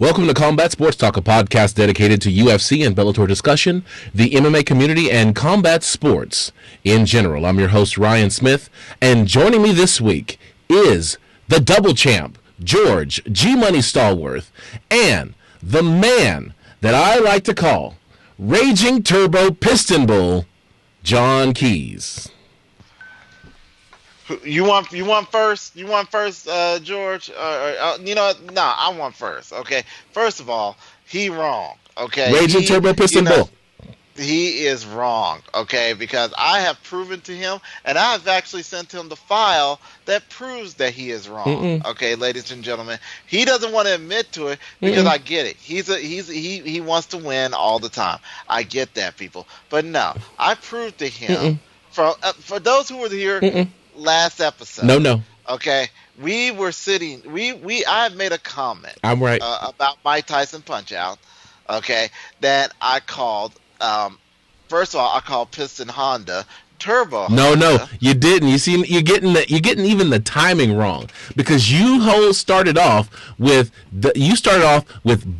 Welcome to Combat Sports Talk, a podcast dedicated to UFC and Bellator discussion, the MMA community, and combat sports in general. I'm your host, Ryan Smith, and joining me this week is the double champ, George G-Money Stallworth, and the man that I like to call Raging Turbo Piston Bull, John Keys. You want first? You want first, George? You know what? No, I want first. Okay. First of all, he wrong. Okay. Raging Turbo Piston Bull. He is wrong. Okay, because I have proven to him, and I have actually sent him the file that proves that he is wrong. Okay, ladies and gentlemen, he doesn't want to admit to it because I get it. He wants to win all the time. I get that, people. But no, I proved to him for those who were here. Last episode. No. Okay. We were sitting. I had made a comment. I'm right. About Mike Tyson Punch Out. Okay. That I called. First of all, I called Piston Honda Turbo. No, Honda. you didn't. You see, you're getting even the timing wrong because you started off with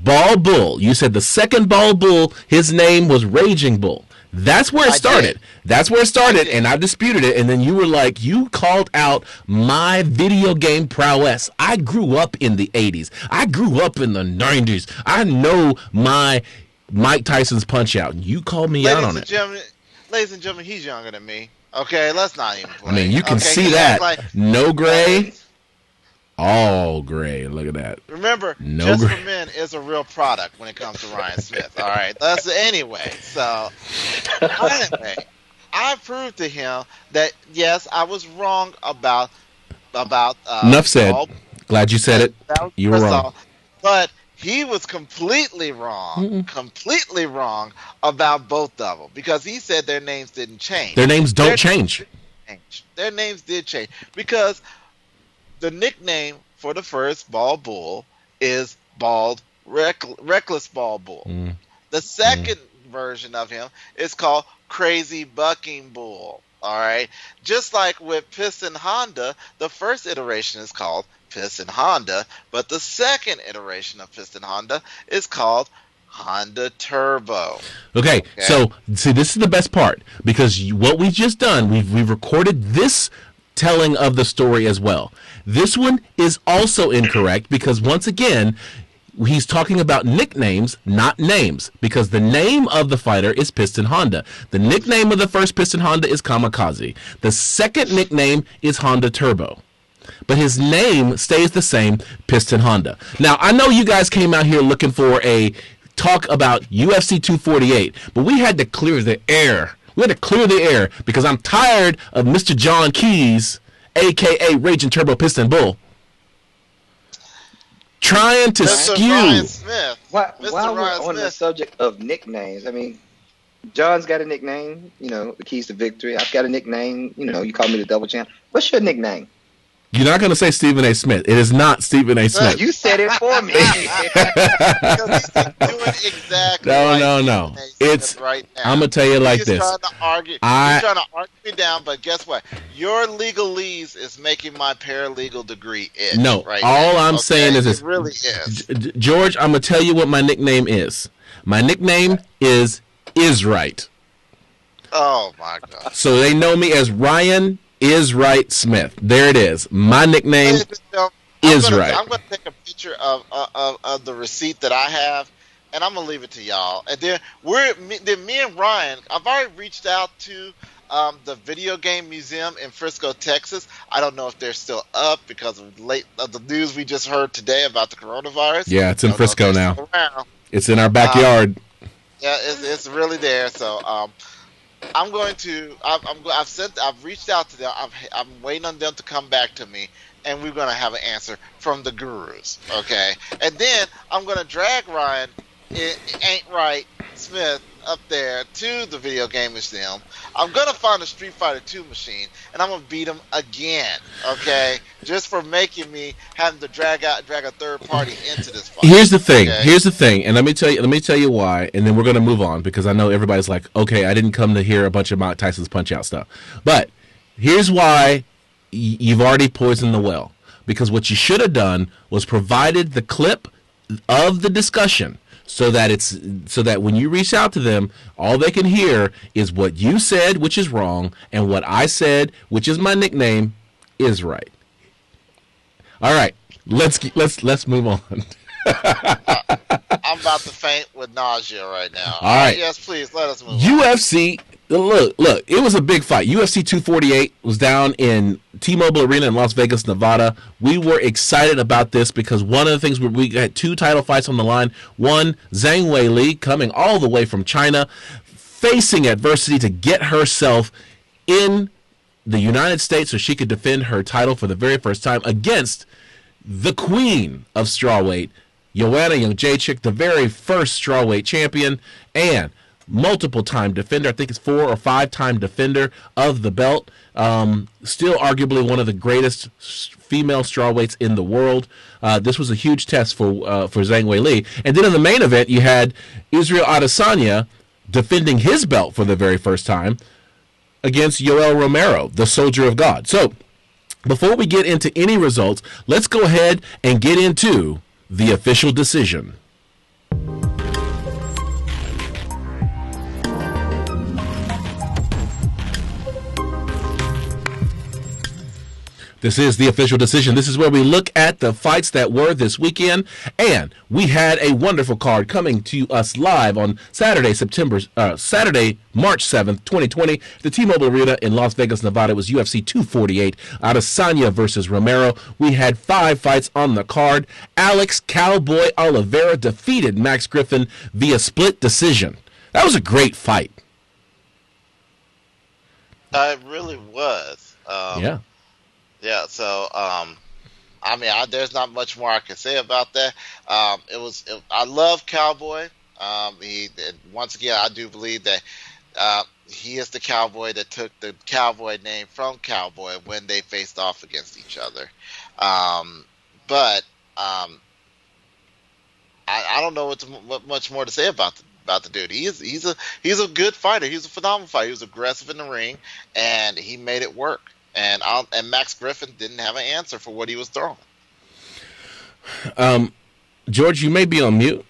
Ball Bull. You said the second Ball Bull, his name was Raging Bull. That's where it started. That's where it started, and I disputed it. And then you were like, you called out my video game prowess. I grew up in the 80s. I grew up in the 90s. I know my Mike Tyson's Punch Out. You called me out on it. Ladies and gentlemen, he's younger than me. Okay, let's not even play. I mean, you can see that. No gray. All gray. Look at that. Remember, Just for Men is a real product when it comes to Ryan Smith. All right. Anyway, I proved to him that yes, I was wrong about. Enough said. Glad you said it. You were wrong. But he was completely wrong. Completely wrong about both of them because he said their names didn't change. Their names don't change. Their names did change because the nickname for the first Ball Bull is Reckless Ball Bull. The second version of him is called Crazy Bucking Bull. All right. Just like with Piston Honda, the first iteration is called Piston Honda, but the second iteration of Piston Honda is called Honda Turbo. Okay. So see, this is the best part because what we've just done, we've recorded this telling of the story as well. This one is also incorrect because once again he's talking about nicknames, not names, because the name of the fighter is Piston Honda. The nickname of the first Piston Honda is Kamikaze. The second nickname is Honda Turbo. But his name stays the same, Piston Honda. Now, I know you guys came out here looking for a talk about UFC 248, but we had to clear the air. We had to clear the air because I'm tired of Mr. John Keys, a.k.a. Raging Turbo Piston Bull, trying to skew. Ryan Smith. While we're on the subject of nicknames, I mean, John's got a nickname, the Keys to Victory. I've got a nickname, you call me the Double Champ. What's your nickname? You're not going to say Stephen A. Smith. It is not Stephen A. Smith. You said it for me. Because he's doing exactly No. It's right now. I'm going to tell you like this. He's trying to argue me down, but guess what? Your legalese is making my paralegal degree itch. No, right all now. I'm saying is this. It really is. George, I'm going to tell you what my nickname is. My nickname is Right. Oh, my God. So they know me as Ryan Is Right Smith. There it is. My nickname is Right. I'm going to take a picture of the receipt that I have, and I'm going to leave it to y'all. And then me and Ryan, I've already reached out to the Video Game Museum in Frisco, Texas. I don't know if they're still up because of the news we just heard today about the coronavirus. Yeah, it's in Frisco now. It's in our backyard. Yeah, it's really there. So I'm going to. I've reached out to them. I'm waiting on them to come back to me, and we're going to have an answer from the gurus. Okay, and then I'm going to drag Ryan, Ain't Right Smith, up there to the Video Game Museum. I'm going to find a Street Fighter 2 machine, and I'm going to beat him again. Okay, just for making me having to drag a third party into this fight. Here's the thing. Okay? Here's the thing, and let me tell you why, and then we're going to move on because I know everybody's like, okay, I didn't come to hear a bunch of Mike Tyson's Punch Out stuff, but here's why you've already poisoned the well. Because what you should have done was provided the clip of the discussion, so that when you reach out to them, all they can hear is what you said, which is wrong, and what I said, which is my nickname, is right. All right, let's move on. I'm about to faint with nausea right now. All right. Yes, please let us move on. UFC. Look, it was a big fight. UFC 248 was down in T-Mobile Arena in Las Vegas, Nevada. We were excited about this because one of the things we had 2 title fights on the line. One, Zhang Weili coming all the way from China, facing adversity to get herself in the United States so she could defend her title for the very first time against the queen of strawweight, Joanna Jędrzejczyk, the very first strawweight champion and multiple-time defender. I think it's 4 or 5-time defender of the belt. Still arguably one of the greatest female strawweights in the world. This was a huge test for Zhang Weili. And then in the main event, you had Israel Adesanya defending his belt for the very first time against Yoel Romero, the Soldier of God. So before we get into any results, let's go ahead and get into the official decision. This is the official decision. This is where we look at the fights that were this weekend, and we had a wonderful card coming to us live on Saturday, March 7th, 2020, the T-Mobile Arena in Las Vegas, Nevada. It was UFC 248, Adesanya versus Romero. We had 5 fights on the card. Alex Cowboy Oliveira defeated Max Griffin via split decision. That was a great fight. It really was. Yeah. Yeah, so there's not much more I can say about that. I love Cowboy. Once again, I do believe that he is the cowboy that took the cowboy name from Cowboy when they faced off against each other. But I don't know what much more to say about the dude. He's a good fighter. He's a phenomenal fighter. He was aggressive in the ring, and he made it work. And Max Griffin didn't have an answer for what he was throwing. George, you may be on mute.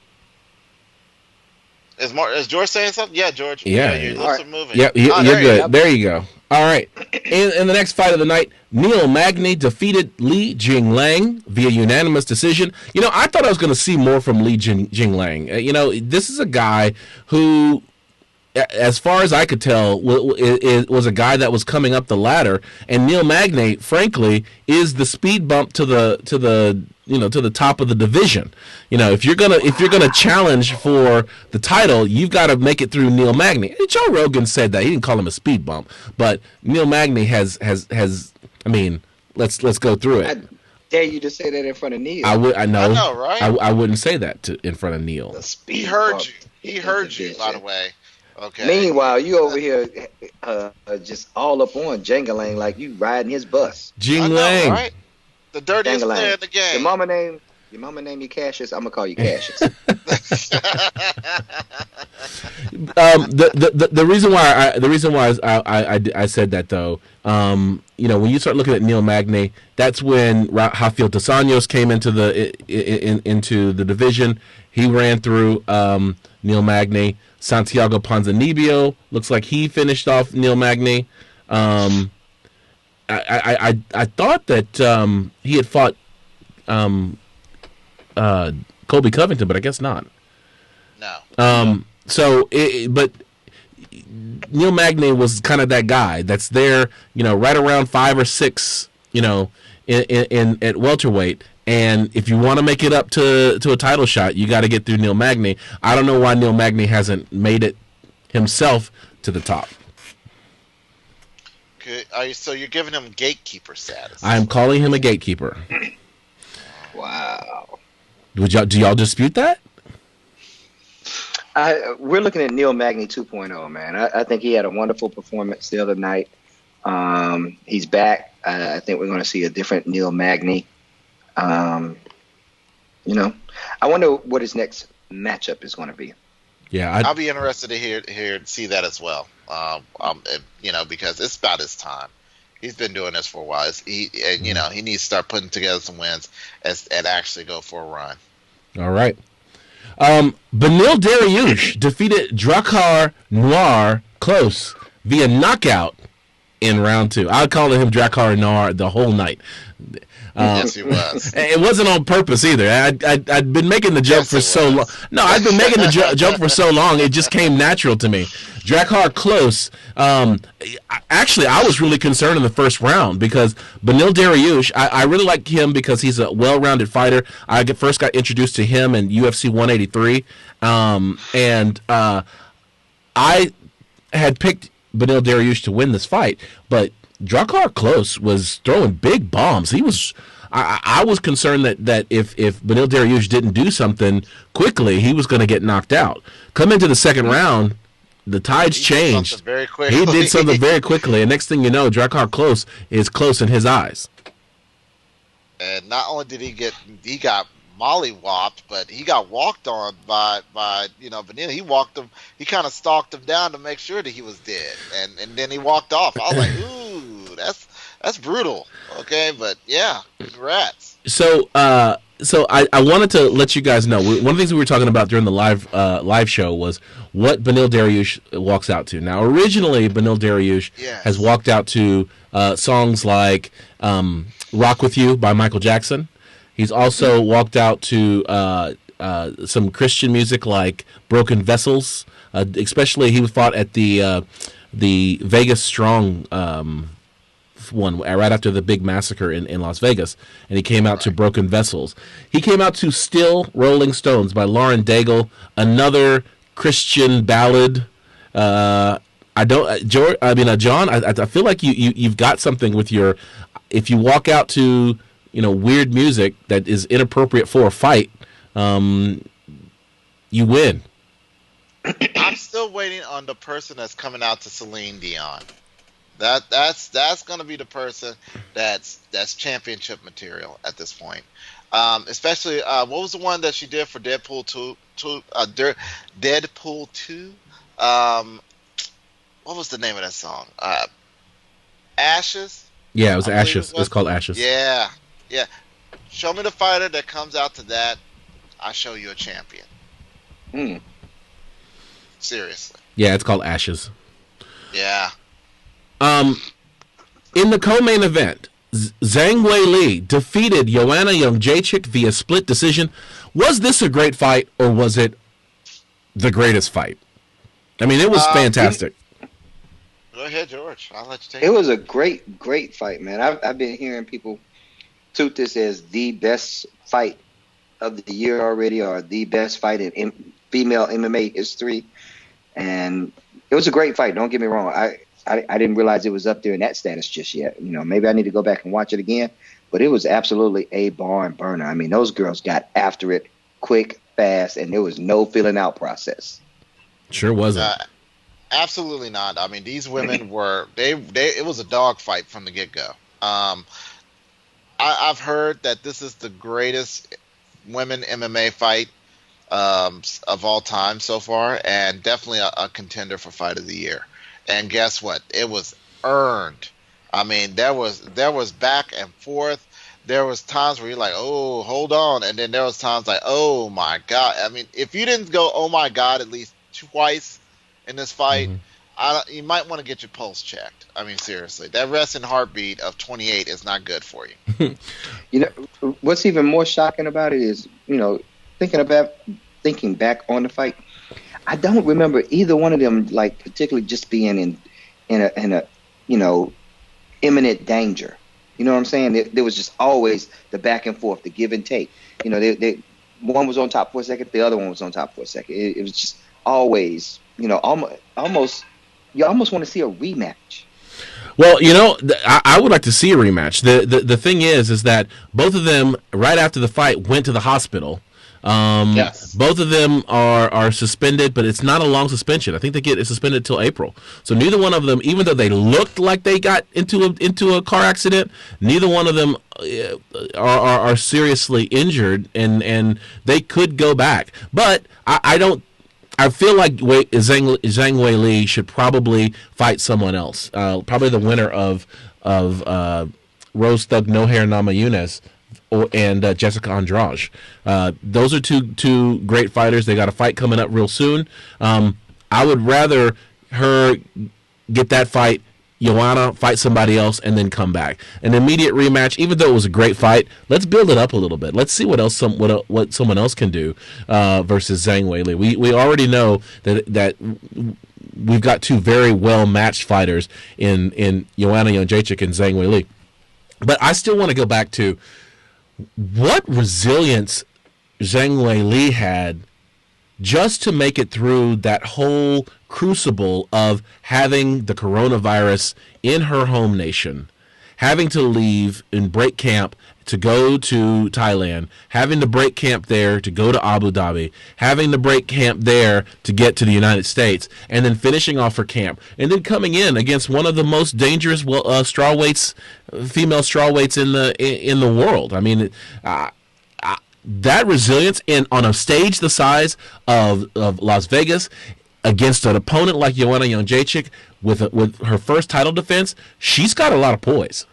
Is George saying something? Yeah, George. Yeah, your lips are moving. Yeah, you're good. There you go. All right. In the next fight of the night, Neil Magny defeated Li Jingliang via unanimous decision. I thought I was going to see more from Li Jingliang. This is a guy who, as far as I could tell, it was a guy that was coming up the ladder, and Neil Magny, frankly, is the speed bump to the top of the division. If you're gonna challenge for the title, you've got to make it through Neil Magny. And Joe Rogan said that. He didn't call him a speed bump, but Neil Magny has. I mean, let's go through it. I dare you to say that in front of Neil. I know. I know, right? I wouldn't say that in front of Neil. He heard you. He heard you, by the way. Okay. Meanwhile, you over here just all up on Jingling like you riding his bus. Jingling, right? The dirtiest player in the game. Your mama name you Cassius. I'm gonna call you Cassius. The reason why I said that though, when you start looking at Neil Magny, that's when Rafael dos Anjos came into the division. He ran through Neil Magny. Santiago Ponzinibbio looks like he finished off Neil Magny. I thought that he had fought Colby Covington, but I guess not. No. But Neil Magny was kind of that guy that's there, right around 5 or 6, at welterweight. And if you want to make it up to a title shot, you got to get through Neil Magny. I don't know why Neil Magny hasn't made it himself to the top. Okay. So you're giving him gatekeeper status. I'm calling him a gatekeeper. Wow. Do y'all dispute that? We're looking at Neil Magny 2.0, man. I think he had a wonderful performance the other night. He's back. I think we're going to see a different Neil Magny. I wonder what his next matchup is going to be. Yeah, I'll be interested to hear see that as well. Because it's about his time. He's been doing this for a while. He needs to start putting together some wins and actually go for a run. All right. Benil Dariush defeated Drakkar Noir close via knockout in round 2. I called him Drakkar Noir the whole night. Yes, he was. It wasn't on purpose either. I'd been making the joke for so long. No, I've been making the joke for so long. It just came natural to me. Drakkar close. Actually, I was really concerned in the first round because Benil Dariush, I really like him because he's a well-rounded fighter. I first got introduced to him in UFC 183. I had picked Benil Dariush to win this fight, but Drakkar Close was throwing big bombs. He was. I was concerned that if Benil Dariush didn't do something quickly, he was going to get knocked out. Come into the second round, the tides changed. He did something very quickly, and next thing you know, Drakkar Close is close in his eyes. And not only did he got mollywopped, but he got walked on by Benil. He walked him. He kind of stalked him down to make sure that he was dead, and then he walked off. I was like, ooh, that's brutal. Okay, but yeah, congrats. So I wanted to let you guys know, one of the things we were talking about during the live show was what Benil Dariush walks out to. Now, originally, Benil Dariush has walked out to songs like "Rock with You" by Michael Jackson. He's also walked out to some Christian music like "Broken Vessels." Especially, he fought at the Vegas Strong one right after the big massacre in Las Vegas, and he came out to "Broken Vessels." He came out to "Still Rolling Stones" by Lauren Daigle, another Christian ballad. John, I feel like you've got something with your. If you walk out to weird music that is inappropriate for a fight, you win. I'm still waiting on the person that's coming out to Celine Dion. That's going to be the person that's championship material at this point. Especially what was the one that she did for Deadpool 2? Deadpool 2. What was the name of that song? Ashes. Yeah, it was Ashes. It's called Ashes. Yeah. Show me the fighter that comes out to that. I show you a champion. Seriously. Yeah, it's called Ashes. Yeah. In the co-main event, Zhang Weili defeated Joanna Jędrzejczyk via split decision. Was this a great fight, or was it the greatest fight? I mean, it was fantastic. Go ahead, George. I'll let you take it. It was a great fight, man. I've been hearing people toot this as the best fight of the year already, or the best fight in female MMA history. And it was a great fight. Don't get me wrong. I didn't realize it was up there in that status just yet. Maybe I need to go back and watch it again. But it was absolutely a barn burner. I mean, those girls got after it quick, fast, and there was no filling out process. Sure wasn't. Absolutely not. I mean, these women were it was a dog fight from the get-go. I've heard that this is the greatest women MMA fight of all time so far, and definitely a contender for fight of the year. And guess what? It was earned. I mean, there was back and forth. There was times where you're like, oh, hold on. And then there was times like, oh, my God. I mean, if you didn't go, oh, my God, at least twice in this fight, you might want to get your pulse checked. I mean, seriously. That resting heartbeat of 28 is not good for you. What's even more shocking about it is, thinking back on the fight, I don't remember either one of them, like, particularly just being in a imminent danger. You know what I'm saying? There was just always the back and forth, the give and take. One was on top for a second, the other one was on top for a second. It was just always, almost you almost want to see a rematch. Well, I would like to see a rematch. The thing is that both of them, right after the fight, went to the hospital. Yes. Both of them are suspended, but it's not a long suspension. I think they get suspended till April. So neither one of them, even though they looked like they got into a car accident, neither one of them are seriously injured, and they could go back. But I feel like Zhang Weili should probably fight someone else. Probably the winner of Rose Thug No Hair Namajunas and Jessica Andrade. Those are two great fighters. They got a fight coming up real soon. I would rather her get that fight, Joanna fight somebody else, and then come back. An immediate rematch, even though it was a great fight, let's build it up a little bit. Let's see what else what someone else can do versus Zhang Weili. We already know that we've got two very well matched fighters in Joanna Jędrzejczyk and Zhang Weili. But I still want to go back to what resilience Zhang Weili had just to make it through that whole crucible of having the coronavirus in her home nation, having to leave and break camp to go to Thailand, having to break camp there to go to Abu Dhabi, having to break camp there to get to the United States, and then finishing off her camp, and then coming in against one of the most dangerous strawweights, female strawweights in the world. I mean, that resilience on a stage the size of Las Vegas against an opponent like Joanna Jędrzejczyk with her first title defense, she's got a lot of poise.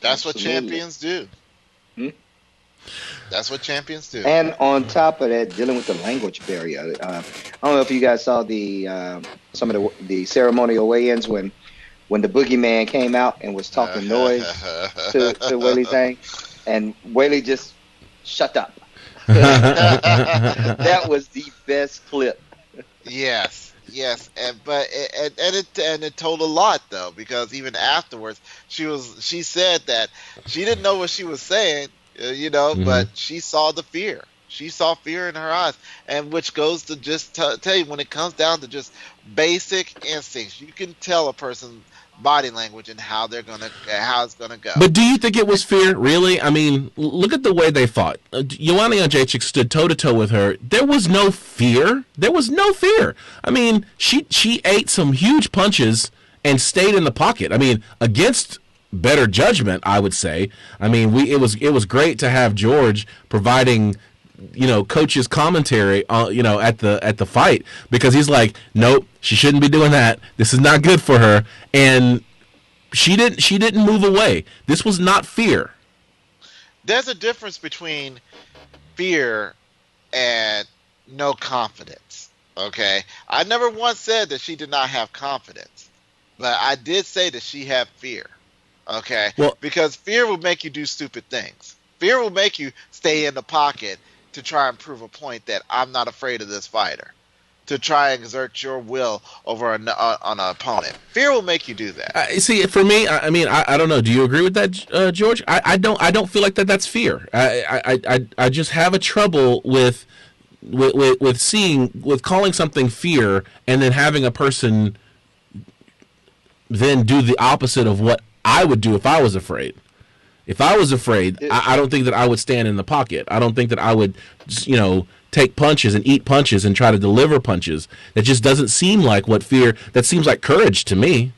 That's what Absolutely. champions do. That's what champions do. And on top of that, dealing with the language barrier. I don't know if you guys saw some of the ceremonial weigh-ins when the boogeyman came out and was talking noise to Weili Zhang, and Weili just shut up. That was the best clip. Yes, and it told a lot though, because even afterwards she said that she didn't know what she was saying, but she saw the fear. She saw fear in her eyes, and which goes to just tell you, when it comes down to just basic instincts, you can tell a person's body language and how it's gonna go. But do you think it was fear, really? I mean, look at the way they fought. Joanna Jędrzejczyk stood toe-to-toe with her. There was no fear. I mean, she ate some huge punches and stayed in the pocket. I mean, against better judgment, I would say. I mean, it was great to have George providing coach's commentary at the fight, because he's like, nope, she shouldn't be doing that. This is not good for her. And she didn't move away. This was not fear. There's a difference between fear and no confidence. Okay, I never once said that she did not have confidence, but I did say that she had fear. Okay, because fear will make you do stupid things. Fear will make you stay in the pocket to try and prove a point that I'm not afraid of this fighter, to try and exert your will over on an opponent. Fear will make you do that. See, for me, I mean, I don't know. Do you agree with that, George? I don't feel like that's fear. I just have a trouble with calling something fear and then having a person then do the opposite of what I would do if I was afraid. If I was afraid, I don't think that I would stand in the pocket. I don't think that I would, take punches and eat punches and try to deliver punches. That just doesn't seem like what fear. That seems like courage to me.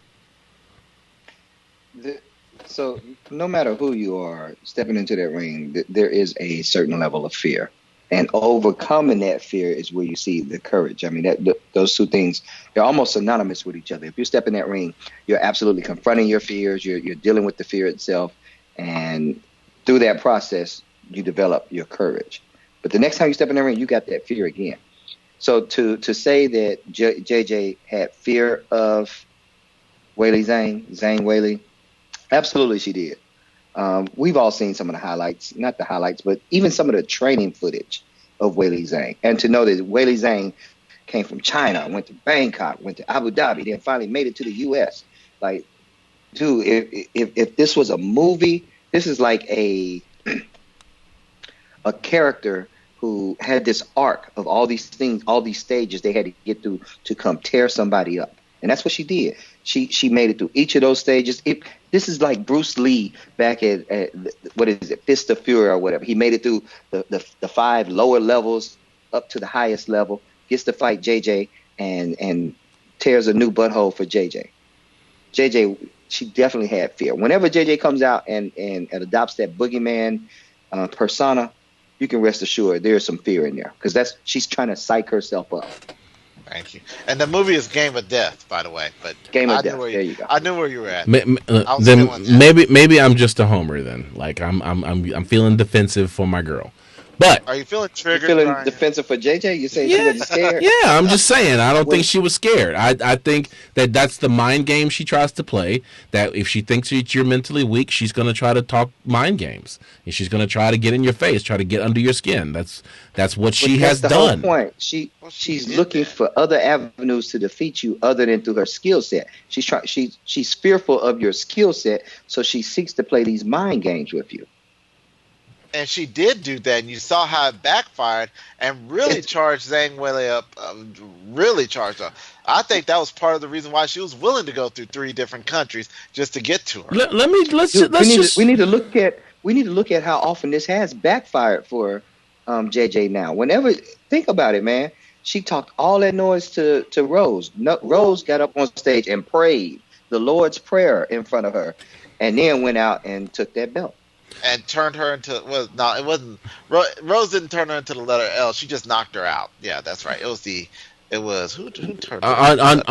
So no matter who you are, stepping into that ring, there is a certain level of fear. And overcoming that fear is where you see the courage. I mean, those two things, they're almost synonymous with each other. If you step in that ring, you're absolutely confronting your fears. You're dealing with the fear itself. And through that process, you develop your courage. But the next time you step in the ring, you got that fear again. So to say that JJ had fear of Zhang Weili, absolutely she did. We've all seen some of the highlights, not the highlights, but even some of the training footage of Weili Zhang. And to know that Weili Zhang came from China, went to Bangkok, went to Abu Dhabi, then finally made it to the U.S. Like, dude, if this was a movie, this is like a character who had this arc of all these things, all these stages they had to get through to come tear somebody up. And that's what she did. She made it through each of those stages. This is like Bruce Lee back at what is it, Fist of Fury or whatever. He made it through the 5 lower levels up to the highest level, gets to fight JJ and tears a new butthole for JJ. JJ, she definitely had fear. Whenever JJ comes out and adopts that boogeyman persona, you can rest assured there's some fear in there, because she's trying to psych herself up. Thank you. And the movie is Game of Death, by the way. But Game of I knew Death. where There you go. I knew where you were at. Then maybe I'm just a homer then. Like I'm feeling defensive for my girl. But are you feeling You triggered? feeling Brian? defensive for JJ? You saying she wasn't scared? Yeah, I'm just saying. I don't think she was scared. I think that's the mind game she tries to play. That if she thinks that you're mentally weak, she's going to try to talk mind games. And she's going to try to get in your face, try to get under your skin. That's what she has the done. Whole point. She's looking for other avenues to defeat you other than through her skill set. She's fearful of your skill set, so she seeks to play these mind games with you. And she did do that, and you saw how it backfired and really charged Zhang Weili up. Really charged her. I think that was part of the reason why she was willing to go through 3 different countries just to get to her. We need to look at how often this has backfired for JJ now. Whenever, think about it, man. She talked all that noise to Rose. No, Rose got up on stage and prayed the Lord's Prayer in front of her, and then went out and took that belt. And turned her into it wasn't Rose didn't turn her into the letter L. She just knocked her out. Yeah, that's right. Who turned her?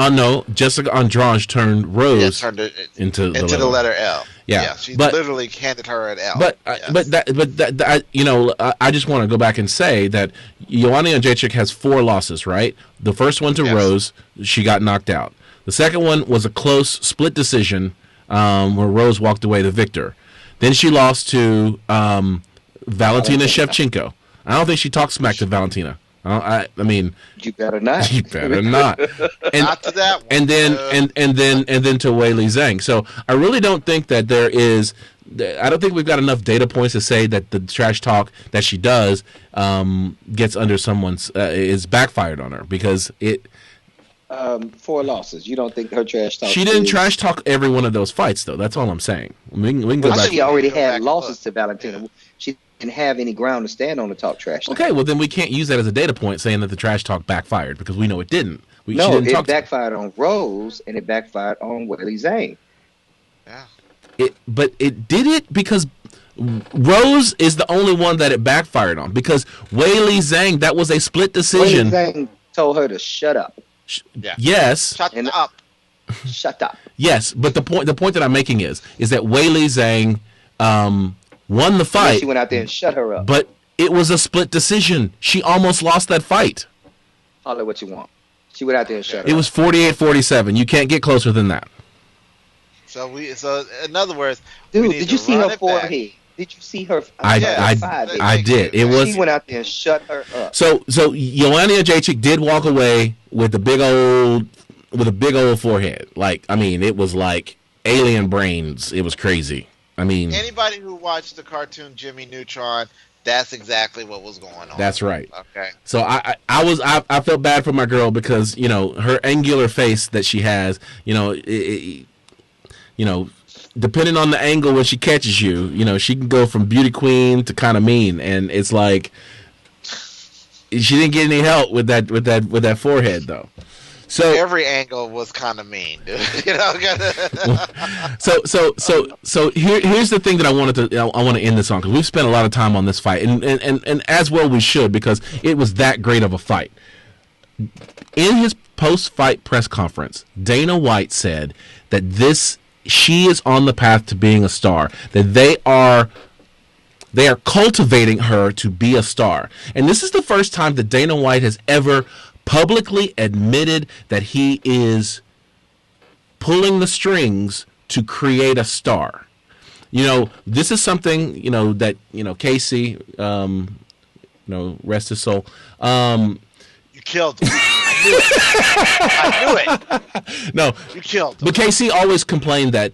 No, Jessica Andrade turned Rose into the letter L. Yeah, she literally handed her an L. But I just want to go back and say that Joanna Jędrzejczyk has 4 losses, right? The first one to Rose, she got knocked out. The second one was a close split decision where Rose walked away the victor. Then she lost to Valentina Shevchenko. I don't think she talked smack to Valentina. I mean, you better not. You better not. And, not to that one. And then and then to Weili Zhang. So I really don't think that there is. I don't think we've got enough data points to say that the trash talk that she does gets under someone's is backfired on her because it. 4 losses. You don't think her trash talk? She didn't trash talk every one of those fights, though. That's all I'm saying. We can go back. She already had losses to Valentina. Yeah. She didn't have any ground to stand on to talk trash. Okay, well then we can't use that as a data point saying that the trash talk backfired because we know it didn't. It backfired on Rose and it backfired on Weili Zhang. Yeah. But it did it because Rose is the only one that it backfired on because Weili Zhang, that was a split decision. Weili Zhang told her to shut up. Yeah. Yes. Shut up. Shut up. Yes, but the point that I'm making is that Weili Zhang won the fight. She went out there and shut her up. But it was a split decision. She almost lost that fight. Call it what you want. She went out there and shut her up. It was 48-47. You can't get closer than that. So in other words, dude, did you see her forehead? Did you see her? I did. It was. She went out there and shut her up. So Joanna Jędrzejczyk did walk away with a big old forehead. Like, I mean, it was like alien brains. It was crazy. I mean, anybody who watched the cartoon Jimmy Neutron, that's exactly what was going on. That's right. Okay. So I felt bad for my girl because her angular face that she has, depending on the angle when she catches you, she can go from beauty queen to kind of mean, and it's like she didn't get any help with that forehead though. So every angle was kind of mean, dude. So here's the thing that I want to end this on because we've spent a lot of time on this fight, and as well we should because it was that great of a fight. In his post-fight press conference, Dana White said that she is on the path to being a star, that they are cultivating her to be a star. And this is the first time that Dana White has ever publicly admitted that he is pulling the strings to create a star. This is something, that, Casey, rest his soul. You killed him. I knew it. No, you killed him. But KC always complained that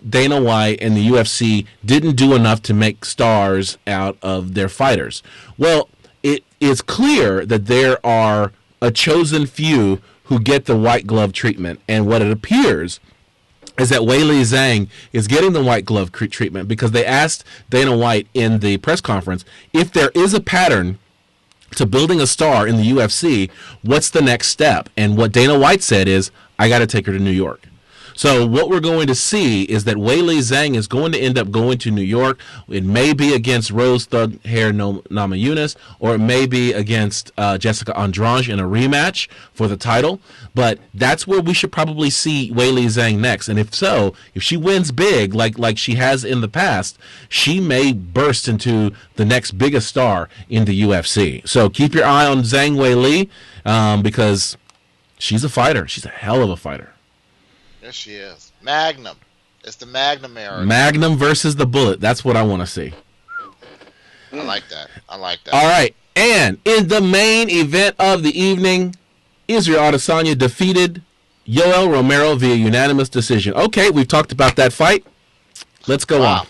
Dana White and the UFC didn't do enough to make stars out of their fighters. Well, it is clear that there are a chosen few who get the white glove treatment, and what it appears is that Weili Zhang is getting the white glove treatment because they asked Dana White in the press conference if there is a pattern to building a star in the UFC, what's the next step? And what Dana White said is, I got to take her to New York. So what we're going to see is that Weili Zhang is going to end up going to New York. It may be against Rose Thug Hair Namajunas, or it may be against Jessica Andrade in a rematch for the title. But that's where we should probably see Weili Zhang next. And if so, if she wins big, like she has in the past, she may burst into the next biggest star in the UFC. So keep your eye on Zhang Weili because she's a fighter. She's a hell of a fighter. Yes, she is. Magnum. It's the Magnum era. Magnum versus the Bullet. That's what I want to see. I like that. All right. And in the main event of the evening, Israel Adesanya defeated Yoel Romero via unanimous decision. Okay, we've talked about that fight. Let's go on.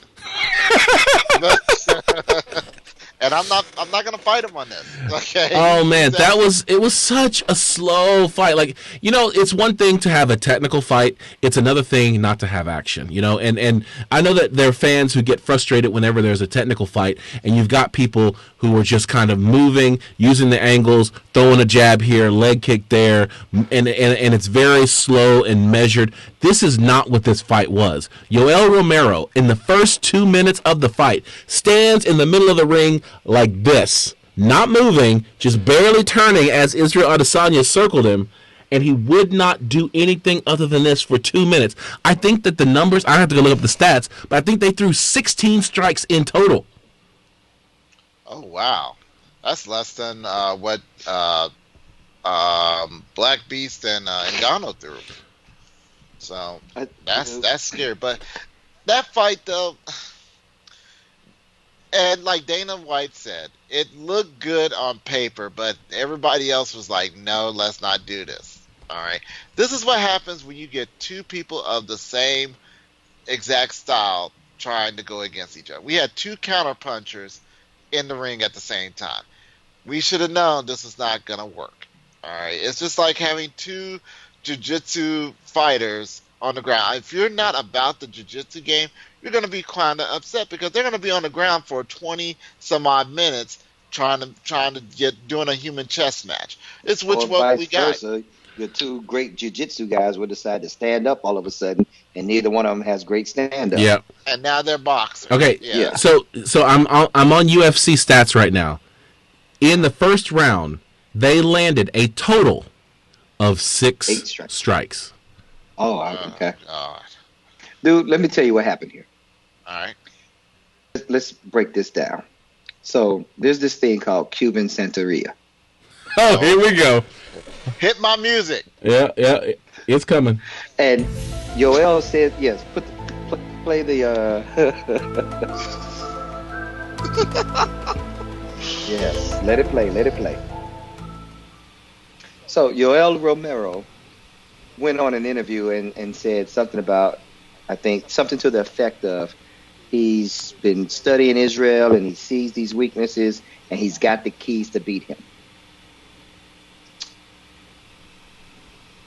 And I'm not gonna fight him on this. Okay. Oh man, it was such a slow fight. Like, it's one thing to have a technical fight, it's another thing not to have action, and I know that there are fans who get frustrated whenever there's a technical fight, and you've got people who are just kind of moving, using the angles, throwing a jab here, leg kick there, and it's very slow and measured. This is not what this fight was. Yoel Romero, in the first 2 minutes of the fight, stands in the middle of the ring like this, not moving, just barely turning as Israel Adesanya circled him, and he would not do anything other than this for 2 minutes. I think that the numbers, I have to go look up the stats, but I think they threw 16 strikes in total. Oh, wow. That's less than what Black Beast and Ngannou threw. So that's scary. But that fight, though, and like Dana White said, it looked good on paper, but everybody else was like, no, let's not do this. All right. This is what happens when you get two people of the same exact style trying to go against each other. We had two counter punchers in the ring at the same time. We should have known this is not going to work. All right. It's just like having two jiu-jitsu fighters on the ground. If you're not about the jiu-jitsu game, you're going to be kind of upset because they're going to be on the ground for 20 some odd minutes trying to get doing a human chess match. It's what we got. Versa, your two great jiu-jitsu guys will decide to stand up all of a sudden, and neither one of them has great stand-up. Yeah. And now they're boxers. Okay. Yeah. So I'm on UFC stats right now. In the first round, they landed a total of 6 strikes. Oh, okay. God. Dude, let me tell you what happened here. All right. Let's break this down. So there's this thing called Cuban Santeria. Oh, here we go. Hit my music. Yeah, it's coming. And Yoel said, yes, play the... Yes, let it play. So Yoel Romero went on an interview and said something about, I think, something to the effect of, he's been studying Israel and he sees these weaknesses and he's got the keys to beat him.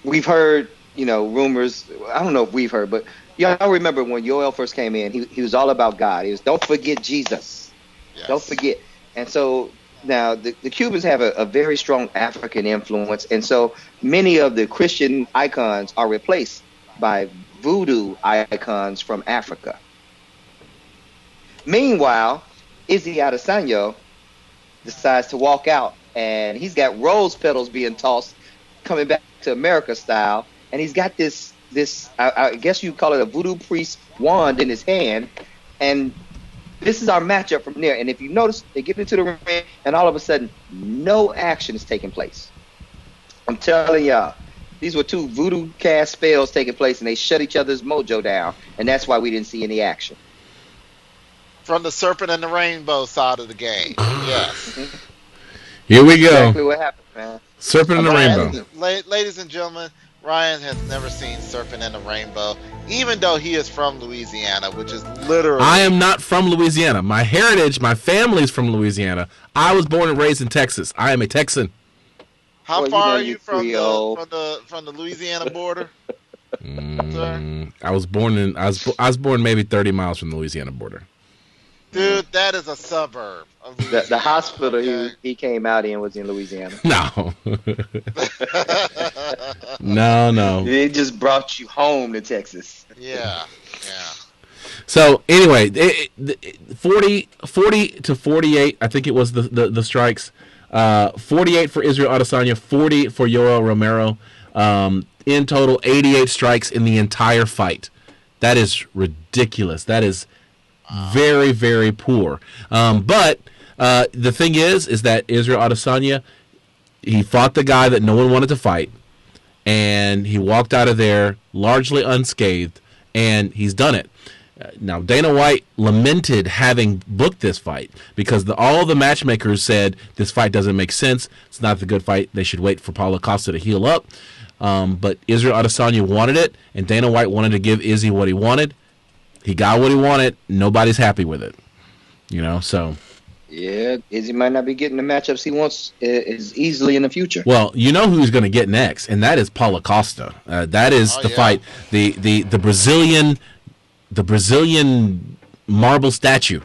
We've heard, rumors. I don't know if we've heard, but y'all remember when Yoel first came in, he was all about God. He was, don't forget Jesus. Yes. Don't forget. And so now the Cubans have a very strong African influence, and so many of the Christian icons are replaced by voodoo icons from Africa. Meanwhile, Izzy Adesanya decides to walk out, and he's got rose petals being tossed, coming back to America style, and he's got this I guess you call it a voodoo priest wand in his hand, and this is our matchup from there. And if you notice, they get into the ring, and all of a sudden, no action is taking place. I'm telling y'all, these were two voodoo cast spells taking place, and they shut each other's mojo down, and that's why we didn't see any action. From the serpent and the rainbow side of the game. Yes. Here we go. Exactly what happened, man. Serpent and the rainbow. Ladies and gentlemen, Ryan has never seen Serpent and the Rainbow, even though he is from Louisiana, which is literally... I am not from Louisiana. My heritage, my family's from Louisiana. I was born and raised in Texas. I am a Texan. How far are you from the Louisiana border? I was born maybe 30 miles from the Louisiana border. Dude, that is a suburb of The Louisiana, hospital okay? he came out in was in Louisiana. No. No. It just brought you home to Texas. Yeah. So anyway, 40 to 48, I think it was the strikes. 48 for Israel Adesanya, 40 for Yoel Romero. In total, 88 strikes in the entire fight. That is ridiculous. That is very, very poor. But the thing is that Israel Adesanya, he fought the guy that no one wanted to fight, and he walked out of there largely unscathed, and he's done it. Now, Dana White lamented having booked this fight because all the matchmakers said this fight doesn't make sense. It's not the good fight. They should wait for Paulo Costa to heal up. But Israel Adesanya wanted it, and Dana White wanted to give Izzy what he wanted. He got what he wanted. Nobody's happy with it. So. Yeah, Izzy might not be getting the matchups he wants as easily in the future. Well, you know who he's going to get next, and that is Paulo Costa. That is the fight. The Brazilian marble statue.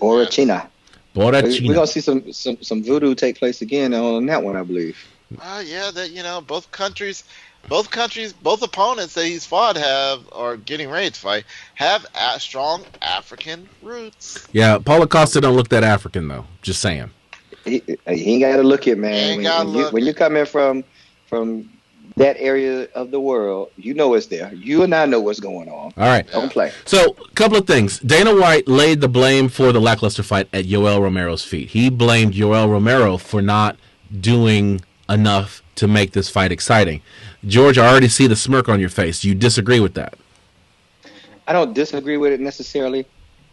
Borrachina. We're Borrachina. gonna see some voodoo take place again on that one, I believe. Yeah, that both opponents that he's fought or getting ready to fight have strong African roots. Yeah, Paulo Costa don't look that African though. Just saying. He ain't got to look it, man. When you're coming from that area of the world, you know it's there. You and I know what's going on. All right. Don't play. So, a couple of things. Dana White laid the blame for the lackluster fight at Yoel Romero's feet. He blamed Yoel Romero for not doing enough to make this fight exciting. George, I already see the smirk on your face. Do you disagree with that? I don't disagree with it necessarily,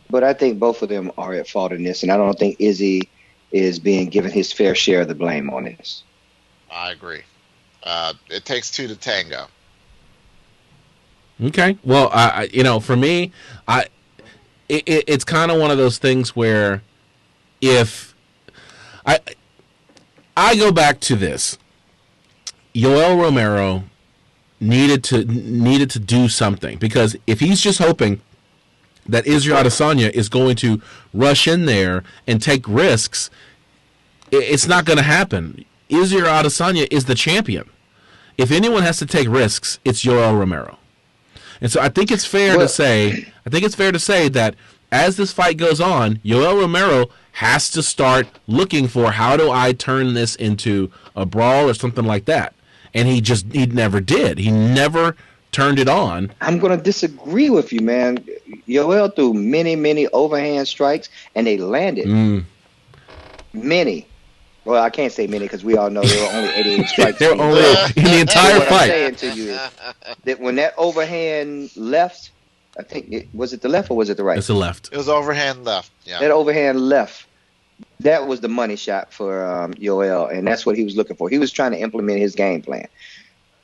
but I think both of them are at fault in this, and I don't think Izzy is being given his fair share of the blame on this. I agree. It takes two to tango. Okay. Well, for me, it's kind of one of those things where if I go back to this, Yoel Romero needed to do something, because if he's just hoping that Israel Adesanya is going to rush in there and take risks, it's not going to happen. Israel Adesanya is the champion. If anyone has to take risks, it's Yoel Romero. And so I think it's fair to say that as this fight goes on, Yoel Romero has to start looking for, how do I turn this into a brawl or something like that. And he never did. He never turned it on. I'm going to disagree with you, man. Yoel threw many, many overhand strikes, and they landed. Many. Well, I can't say many because we all know there were only 88 strikes. They were only in the entire what fight. I'm saying to you is that when that overhand left, I think was it the left or was it the right? It's the left. It was overhand left. Yeah. That overhand left, that was the money shot for Yoel, and that's what he was looking for. He was trying to implement his game plan.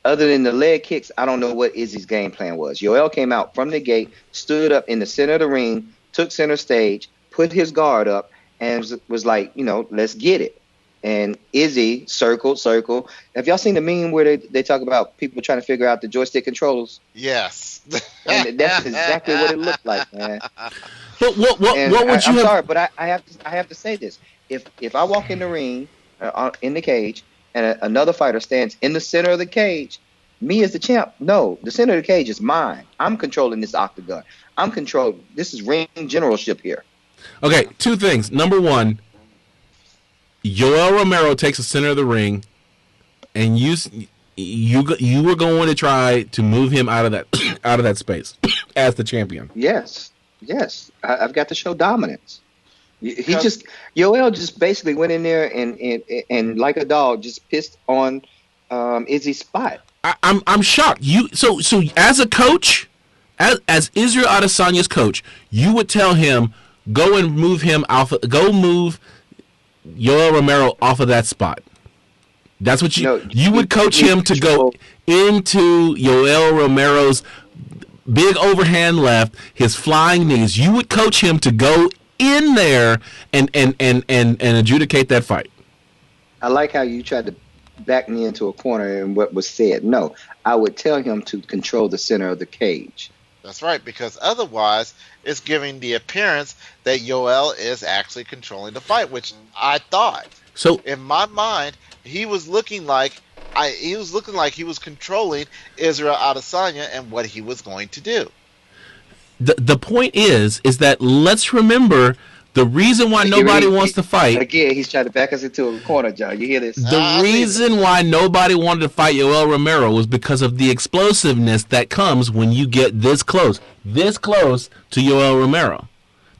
Other than the leg kicks, I don't know what Izzy's game plan was. Yoel came out from the gate, stood up in the center of the ring, took center stage, put his guard up, and was like, let's get it. And Izzy circle. Have y'all seen the meme where they talk about people trying to figure out the joystick controls? Yes. And that's exactly what it looked like, man. But what would you I'm have? sorry, but I have to say this. If I walk in the ring, in the cage, and another fighter stands in the center of the cage, me as the champ, no, the center of the cage is mine. I'm controlling this octagon. This is ring generalship here. Okay, two things. Number one, Yoel Romero takes the center of the ring, and you were going to try to move him out of that space as the champion. Yes. I've got to show dominance. Yoel just basically went in there and like a dog just pissed on Izzy's spot. I'm shocked. So as a coach, as Israel Adesanya's coach, you would tell him, go and move him move Yoel Romero off of that spot. That's what you would coach him to go into Yoel Romero's big overhand left, his flying knees. You would coach him to go in there and adjudicate that fight. I like how you tried to back me into a corner and what was said. No, I would tell him to control the center of the cage. That's right, because otherwise it's giving the appearance that Yoel is actually controlling the fight, which I thought. So In my mind, he was looking like he was controlling Israel Adesanya and what he was going to do. the point is that let's remember the reason why nobody wants to fight. Again, he's trying to back us into a corner, John. You hear this? The reason why nobody wanted to fight Yoel Romero was because of the explosiveness that comes when you get this close to Yoel Romero.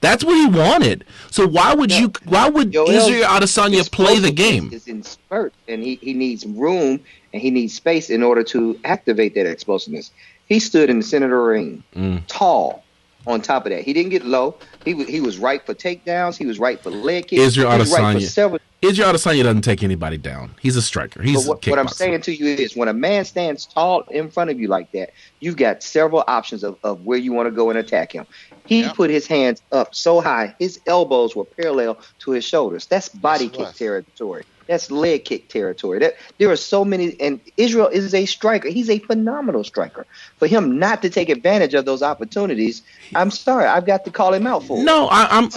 That's what he wanted. So why would Israel Adesanya play the game? Is in spurts, and he needs room and he needs space in order to activate that explosiveness. He stood in the center of the ring, tall. On top of that, he didn't get low. He was right for takedowns. He was right for leg kicks. Israel Adesanya doesn't take anybody down. He's a striker. He's a kickboxer. What I'm saying to you is, when a man stands tall in front of you like that, you've got several options of where you want to go and attack him. He put his hands up so high, his elbows were parallel to his shoulders. That's body kick territory. That's leg kick territory. There are so many, and Israel is a striker. He's a phenomenal striker. For him not to take advantage of those opportunities, I'm sorry, I've got to call him out for it. No, I'm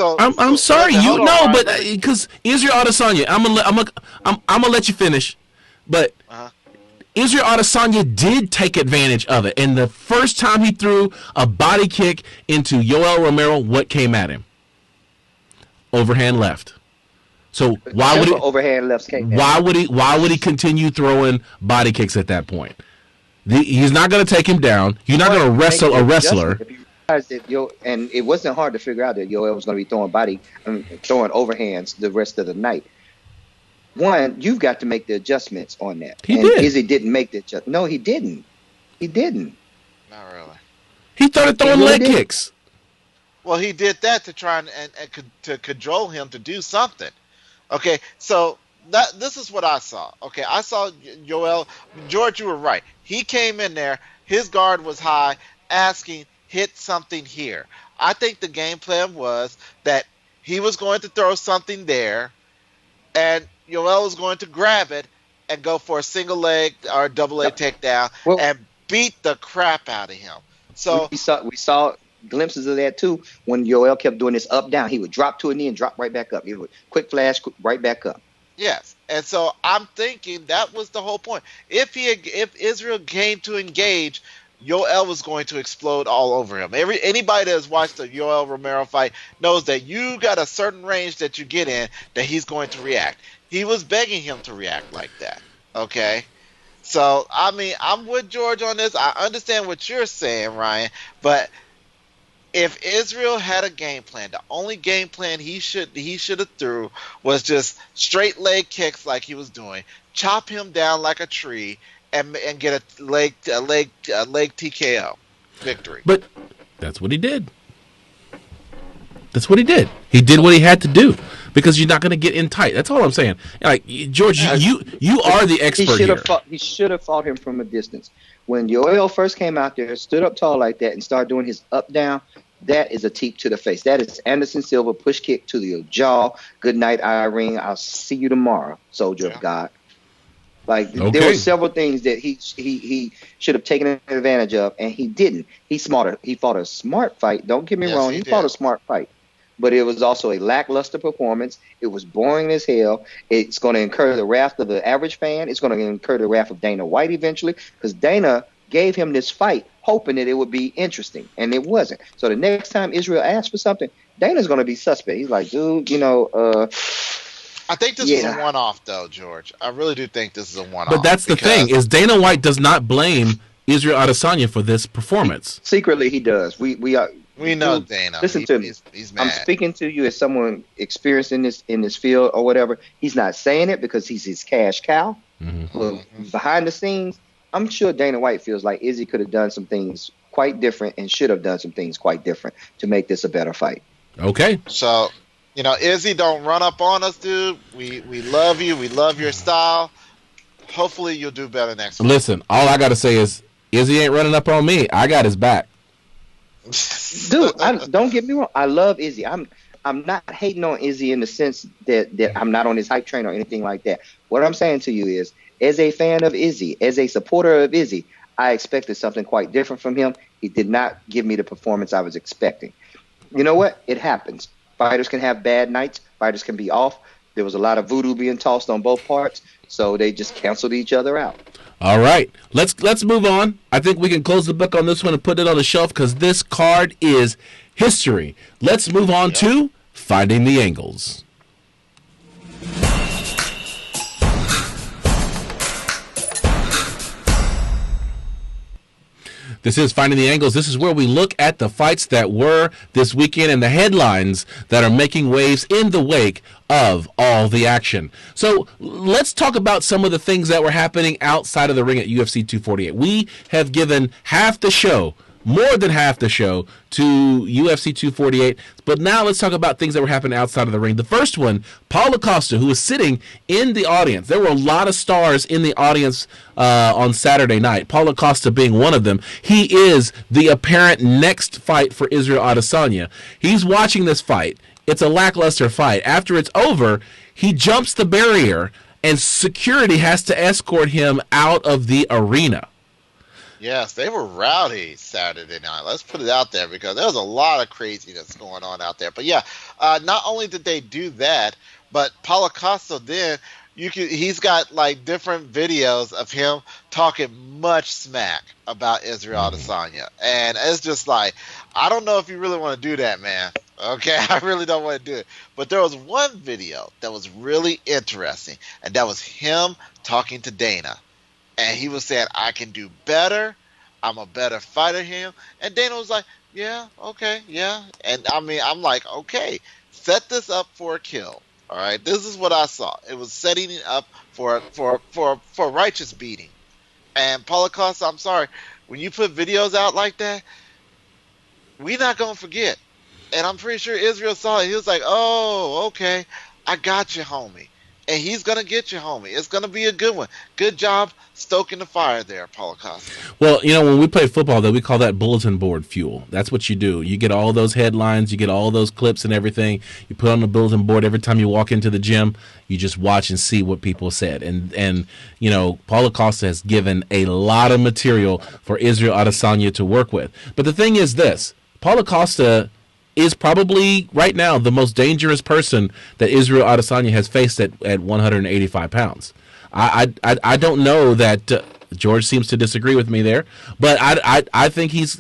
sorry. But because Israel Adesanya, I'm gonna let you finish, but Israel Adesanya did take advantage of it, and the first time he threw a body kick into Yoel Romero, what came at him? Overhand left. So why would he overhand lefts came? Why would he continue throwing body kicks at that point? He's not going to take him down. You're not going to wrestle a wrestler. If you realize that and it wasn't hard to figure out that Yoel was going to be throwing throwing overhands the rest of the night. One, you've got to make the adjustments on that. He did. Izzy didn't make the adjustment. No, he didn't. He didn't. Not really. He started throwing leg kicks. Well, he did that to try and to cajole him to do something. Okay, so this is what I saw. Okay, I saw Yoel. George, you were right. He came in there. His guard was high, asking, hit something here. I think the game plan was that he was going to throw something there, and Yoel was going to grab it and go for a single leg or a double leg takedown and beat the crap out of him. So we saw glimpses of that too when Yoel kept doing this up down. He would drop to a knee and drop right back up. He would quick flash right back up. Yes, and so I'm thinking that was the whole point. If Israel came to engage, Yoel was going to explode all over him. Anybody that has watched the Yoel Romero fight knows that you got a certain range that you get in that he's going to react. He was begging him to react like that. Okay. So, I mean, I'm with George on this. I understand what you're saying, Ryan, but if Israel had a game plan, the only game plan he should have threw was just straight leg kicks like he was doing, chop him down like a tree, and get a leg TKO victory. But that's what he did. That's what he did. He did what he had to do because you're not going to get in tight. That's all I'm saying. Like George, you are the expert here. He should have fought him from a distance. When Yoel first came out there, stood up tall like that, and started doing his up down, that is a teep to the face. That is Anderson Silva push kick to the jaw. Good night, Irene. I'll see you tomorrow, soldier of God. Like there were several things that he should have taken advantage of, and he didn't. He fought a smart fight. Don't get me wrong. He fought a smart fight. But it was also a lackluster performance. It was boring as hell. It's going to incur the wrath of the average fan. It's going to incur the wrath of Dana White eventually, because Dana gave him this fight hoping that it would be interesting, and it wasn't. So the next time Israel asks for something, Dana's going to be suspect. He's like, dude, I think this was a one-off, though, George. I really do think this is a one-off. But that's the thing, is Dana White does not blame Israel Adesanya for this performance. Secretly, he does. We know Dana. Listen to me. He's mad. I'm speaking to you as someone experienced in this field or whatever. He's not saying it because he's his cash cow. Mm-hmm. Behind the scenes, I'm sure Dana White feels like Izzy could have done some things quite different and should have done some things quite different to make this a better fight. Okay. So, Izzy, don't run up on us, dude. We love you. We love your style. Hopefully you'll do better next week. Listen, all I got to say is Izzy ain't running up on me. I got his back. Dude, don't get me wrong. I love Izzy. I'm not hating on Izzy in the sense that I'm not on his hype train or anything like that. What I'm saying to you is, as a fan of Izzy, as a supporter of Izzy, I expected something quite different from him. He did not give me the performance I was expecting. You know what? It happens. Fighters can have bad nights. Fighters can be off. There was a lot of voodoo being tossed on both parts, so they just canceled each other out. All right, let's move on. I think we can close the book on this one and put it on the shelf because this card is history. Let's move on to Finding the Angles. This is Finding the Angles. This is where we look at the fights that were this weekend and the headlines that are making waves in the wake of all the action. So let's talk about some of the things that were happening outside of the ring at UFC 248. We have given half the show, more than half the show, to UFC 248. But now let's talk about things that were happening outside of the ring. The first one, Paulo Costa, who was sitting in the audience. There were a lot of stars in the audience on Saturday night, Paulo Costa being one of them. He is the apparent next fight for Israel Adesanya. He's watching this fight. It's a lackluster fight. After it's over, he jumps the barrier, and security has to escort him out of the arena. Yes, they were rowdy Saturday night. Let's put it out there because there was a lot of craziness going on out there. But yeah, not only did they do that, but Paulo Costa then he's got like different videos of him talking much smack about Israel Adesanya, and it's just like, I don't know if you really want to do that, man. Okay, I really don't want to do it. But there was one video that was really interesting, and that was him talking to Dana. And he was saying, I can do better. I'm a better fighter than him. And Dana was like, yeah, okay, yeah. And I mean, I'm like, okay, set this up for a kill. All right, this is what I saw. It was setting it up for righteous beating. And Paulo Costa, I'm sorry, when you put videos out like that, we're not going to forget. And I'm pretty sure Israel saw it. He was like, oh, okay, I got you, homie. And he's going to get you, homie. It's going to be a good one. Good job stoking the fire there, Paulo Costa. Well, you know, when we play football, though, we call that bulletin board fuel. That's what you do. You get all those headlines. You get all those clips and everything. You put on the bulletin board every time you walk into the gym. You just watch and see what people said. And you know, Paulo Costa has given a lot of material for Israel Adesanya to work with. But the thing is this. Paulo Costa is probably right now the most dangerous person that Israel Adesanya has faced at 185 pounds. I don't know that George seems to disagree with me there, but I think he's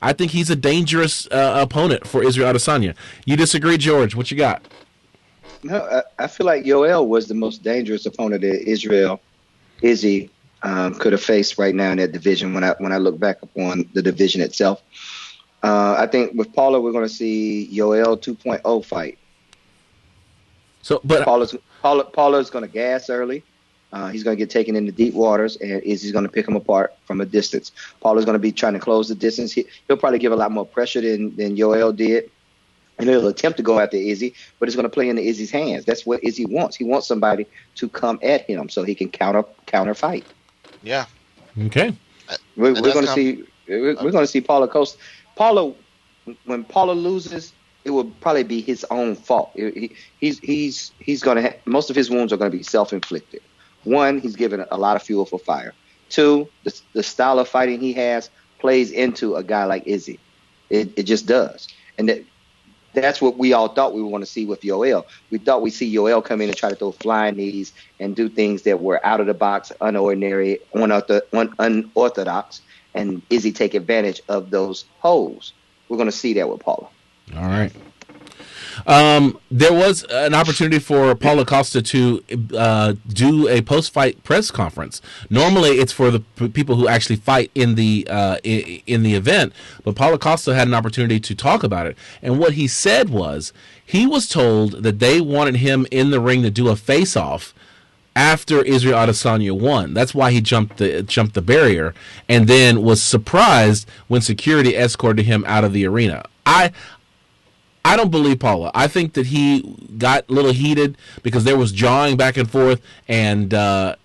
a dangerous opponent for Israel Adesanya. You disagree, George? What you got? No, I feel like Yoel was the most dangerous opponent that Izzy could have faced right now in that division. When I look back upon the division itself. I think with Paulo, we're going to see Yoel 2.0 fight. So, but Paulo's going to gas early. He's going to get taken into deep waters, and Izzy's going to pick him apart from a distance. Paulo's going to be trying to close the distance. He'll probably give a lot more pressure than Yoel did, and he'll attempt to go after Izzy, but it's going to play into Izzy's hands. That's what Izzy wants. He wants somebody to come at him so he can counter fight. Yeah. Okay. We're going to see Paulo Costa. When Paulo loses, it will probably be his own fault. He's going to most of his wounds are going to be self-inflicted. One, he's given a lot of fuel for fire. Two, the style of fighting he has plays into a guy like Izzy. It just does, and that's what we all thought we were going to see with Yoel. We thought we'd see Yoel come in and try to throw flying knees and do things that were out of the box, unordinary, unorthodox. And Izzy take advantage of those holes. We're going to see that with Paulo. All right. There was an opportunity for Paulo Costa to do a post-fight press conference. Normally, it's for the people who actually fight in the event, but Paulo Costa had an opportunity to talk about it. And what he said was he was told that they wanted him in the ring to do a face-off after Israel Adesanya won. That's why he jumped the barrier, and then was surprised when security escorted him out of the arena. I don't believe Paulo. I think that he got a little heated because there was jawing back and forth, and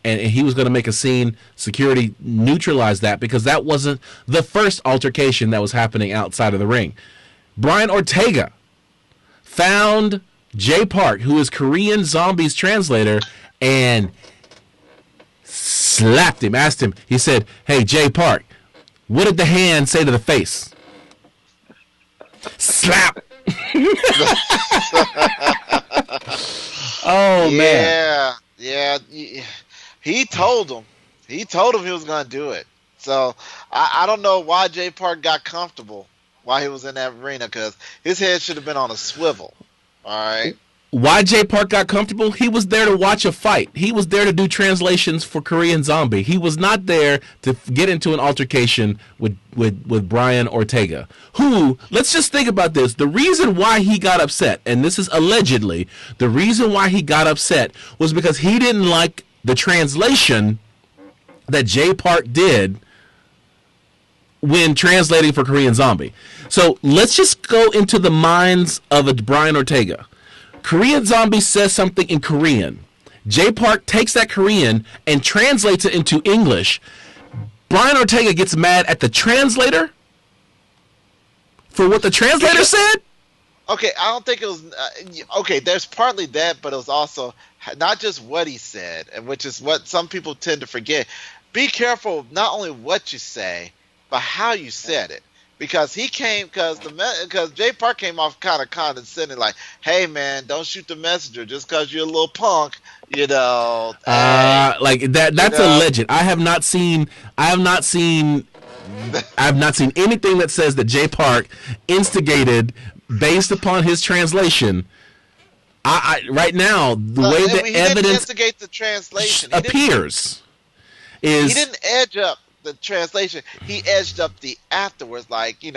he was going to make a scene. Security neutralized that because that wasn't the first altercation that was happening outside of the ring. Brian Ortega found Jay Park, who is Korean Zombie's translator, and slapped him, asked him, he said, hey, Jay Park, What did the hand say to the face? Slap. Oh man. Yeah. He told him. He told him he was going to do it. So I don't know why Jay Park got comfortable while he was in that arena, because his head should have been on a swivel. All right. Why Jay Park got comfortable? He was there to watch a fight. He was there to do translations for Korean Zombie. He was not there to get into an altercation with Brian Ortega, who, let's just think about this. The reason why he got upset, and this is allegedly, the reason why he got upset was because he didn't like the translation that Jay Park did when translating for Korean Zombie. So let's just go into the minds of a Brian Ortega. Korean Zombie says something in Korean. Jay Park takes that Korean and translates it into English. Brian Ortega gets mad at the translator for what the translator said? Okay, I don't think it was... okay, there's partly that, but it was also not just what he said, and which is what some people tend to forget. Be careful not only what you say, but how you said it. Because because Jay Park came off kind of condescending, like, "Hey man, don't shoot the messenger just because you're a little punk, you know." Like that. That's alleged. I have not seen anything that says that Jay Park instigated based upon his translation. Right now, the way the evidence didn't instigate the translation appears is he didn't edge up the translation. He edged up the afterwards, like, you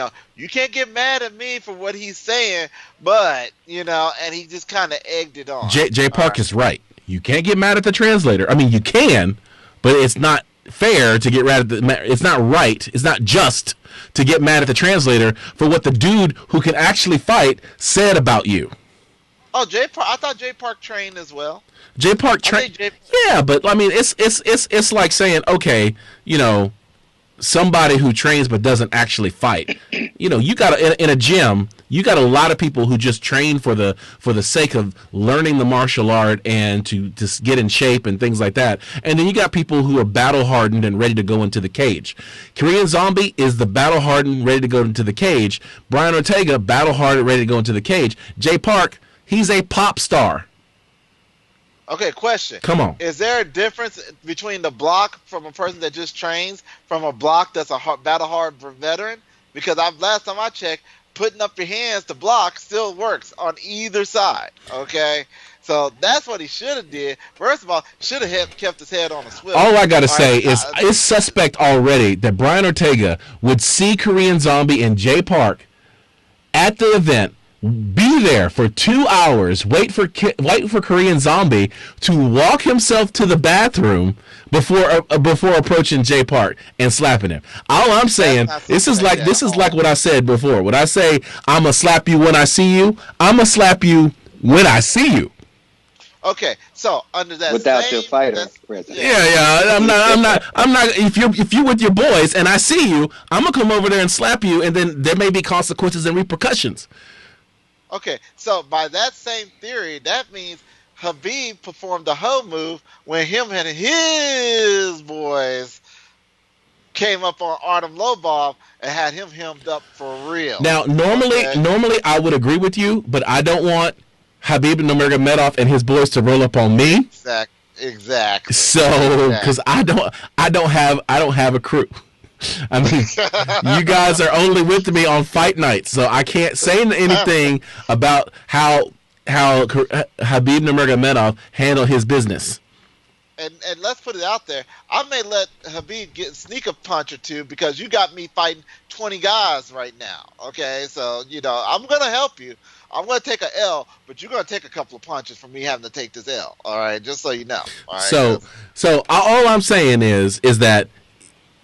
can't get mad at me for what he's saying, but and he just kind of egged it on. Jay Park is right. You can't get mad at the translator. I mean, you can, but it's not fair to get mad at it's not right. It's not just to get mad at the translator for what the dude who can actually fight said about you. Oh, Jay Park. I thought Jay Park trained as well. Jay Park trained. Yeah, but I mean, it's like saying, okay, somebody who trains but doesn't actually fight. You got in a gym, you got a lot of people who just train for the sake of learning the martial art and to get in shape and things like that. And then you got people who are battle hardened and ready to go into the cage. Korean Zombie is the battle hardened, ready to go into the cage. Brian Ortega, battle hardened, ready to go into the cage. Jay Park, he's a pop star. Okay, question. Come on. Is there a difference between the block from a person that just trains from a block that's a battle hard veteran? Because last time I checked, putting up your hands to block still works on either side. Okay? So that's what he should have did. First of all, should have kept his head on a swivel. All I got to say is it's suspect already that Brian Ortega would see Korean Zombie and Jay Park at the event, be there for 2 hours, wait for Korean Zombie to walk himself to the bathroom before approaching Jay Park and slapping him. All I'm saying, this is like what I said before. When I say I'ma slap you when I see you, I'ma slap you when I see you. Okay, so under that without your fighter, yeah. I'm not. If you're with your boys and I see you, I'm gonna come over there and slap you, and then there may be consequences and repercussions. Okay, so by that same theory, that means Khabib performed the hoe move when him and his boys came up on Artem Lobov and had him hemmed up for real. Now, normally I would agree with you, but I don't want Khabib Nurmagomedov and his boys to roll up on me. Exactly. So, because I don't have a crew. I mean, you guys are only with me on fight nights, so I can't say anything about how Khabib Nurmagomedov handled his business. And let's put it out there. I may let Khabib sneak a punch or two because you got me fighting 20 guys right now. Okay, so I'm gonna help you. I'm gonna take an L, but you're gonna take a couple of punches from me having to take this L. All right, just so you know. All right. So all I'm saying is that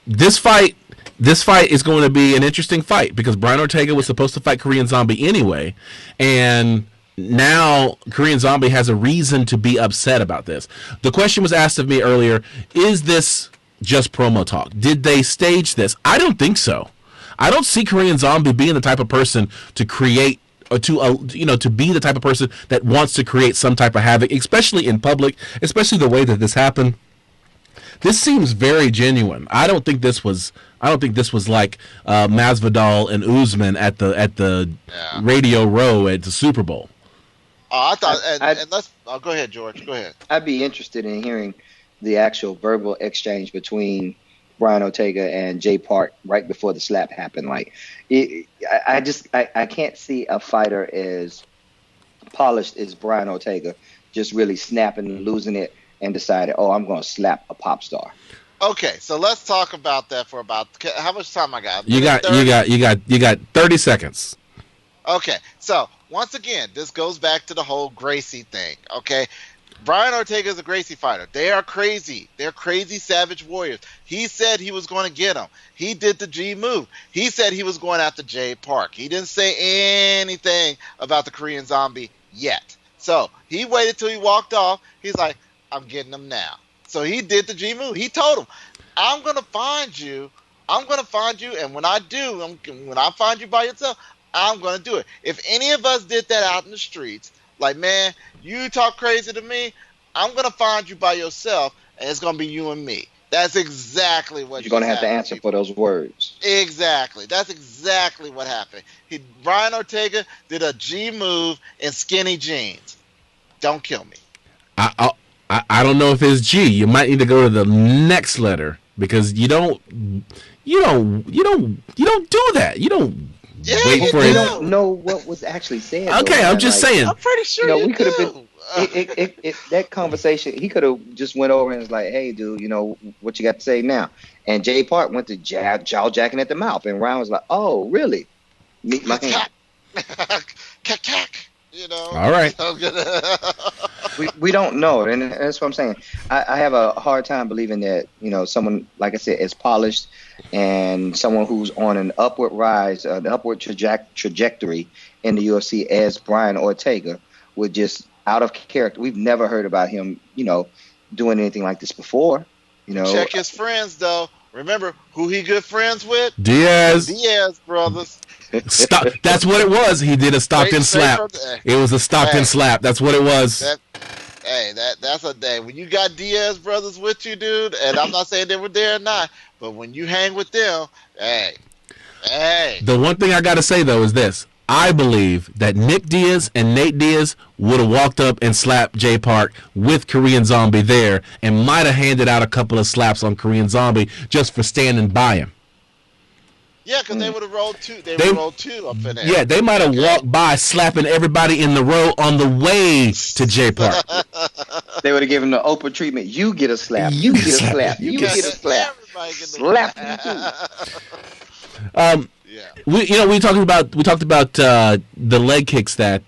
this fight is going to be an interesting fight because Brian Ortega was supposed to fight Korean Zombie anyway, and now Korean Zombie has a reason to be upset about this. The question was asked of me earlier, is this just promo talk? Did they stage this? I don't think so. I don't see Korean Zombie being the type of person to create or to be the type of person that wants to create some type of havoc, especially in public, especially the way that this happened. This seems very genuine. I don't think this was like Masvidal and Usman at the Radio Row at the Super Bowl. Oh, I thought, and let's. Oh, go ahead, George. Go ahead. I'd be interested in hearing the actual verbal exchange between Brian Ortega and Jay Park right before the slap happened. Like, I can't see a fighter as polished as Brian Ortega just really snapping and losing it and decided, oh, I'm going to slap a pop star. Okay, so let's talk about that for about how much time I got? You got 30 seconds. Okay, so once again, this goes back to the whole Gracie thing. Okay, Brian Ortega is a Gracie fighter. They are crazy. They're crazy savage warriors. He said he was going to get him. He did the G move. He said he was going after Jay Park. He didn't say anything about the Korean Zombie yet. So he waited till he walked off. He's like, I'm getting him now. So he did the G move. He told him, I'm going to find you. I'm going to find you. And when I do, when I find you by yourself, I'm going to do it. If any of us did that out in the streets, like, man, you talk crazy to me, I'm going to find you by yourself, and it's going to be you and me. That's exactly what you're going to have to answer for those words. Exactly. That's exactly what happened. Brian Ortega did a G move in skinny jeans. Don't kill me. I don't know if it's G. You might need to go to the next letter because you don't do that. You don't wait for it. You don't know what was actually said. Okay, I'm just saying. I'm pretty sure we could have been. That conversation, he could have just went over and was like, "Hey, dude, what you got to say now?" And Jay Park went to jaw jacking at the mouth, and Ryan was like, "Oh, really? Meet my hand." All right. we don't know, and that's what I'm saying. I have a hard time believing that someone, like I said, is polished and someone who's on an upward rise, an upward trajectory in the UFC as Brian Ortega would just out of character. We've never heard about him, doing anything like this before. Check his friends though. Remember who he good friends with? Diaz brothers. Stop. That's what it was. He did a Stockton slap. It was a Stockton slap. That's what it was. That's a day. When you got Diaz brothers with you, dude, and I'm not saying they were there or not, but when you hang with them, hey. The one thing I got to say, though, is this. I believe that Nick Diaz and Nate Diaz would have walked up and slapped Jay Park with Korean Zombie there and might have handed out a couple of slaps on Korean Zombie just for standing by him. Yeah, because they would have rolled two. They would have rolled two up in there. Yeah, they might have walked by slapping everybody in the row on the way to Jay Park. They would have given the Oprah treatment. You get a slap. You get a slap. You get a slap. Slap you too. We talked about the leg kicks that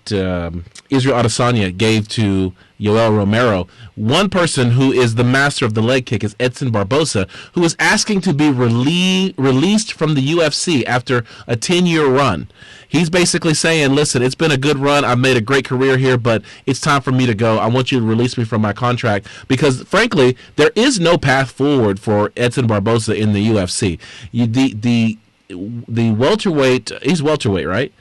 Israel Adesanya gave to Yoel Romero. One person who is the master of the leg kick is Edson Barbosa, who is asking to be released from the UFC after a 10-year run. He's basically saying, listen, it's been a good run. I've made a great career here, but it's time for me to go. I want you to release me from my contract because, frankly, there is no path forward for Edson Barbosa in the UFC. The welterweight, he's welterweight, right?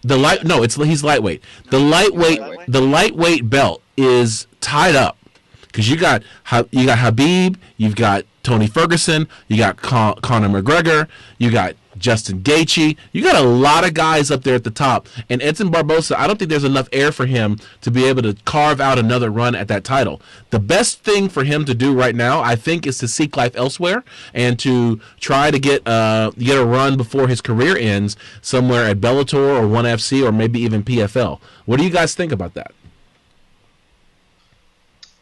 He's lightweight. The lightweight belt is tied up because you got Habib, you've got Tony Ferguson, you got Conor McGregor, you got Justin Gaethje, you got a lot of guys up there at the top. And Edson Barbosa, I don't think there's enough air for him to be able to carve out another run at that title. The best thing for him to do right now, I think, is to seek life elsewhere and to try to get a run before his career ends somewhere at Bellator or ONE FC or maybe even PFL. What do you guys think about that?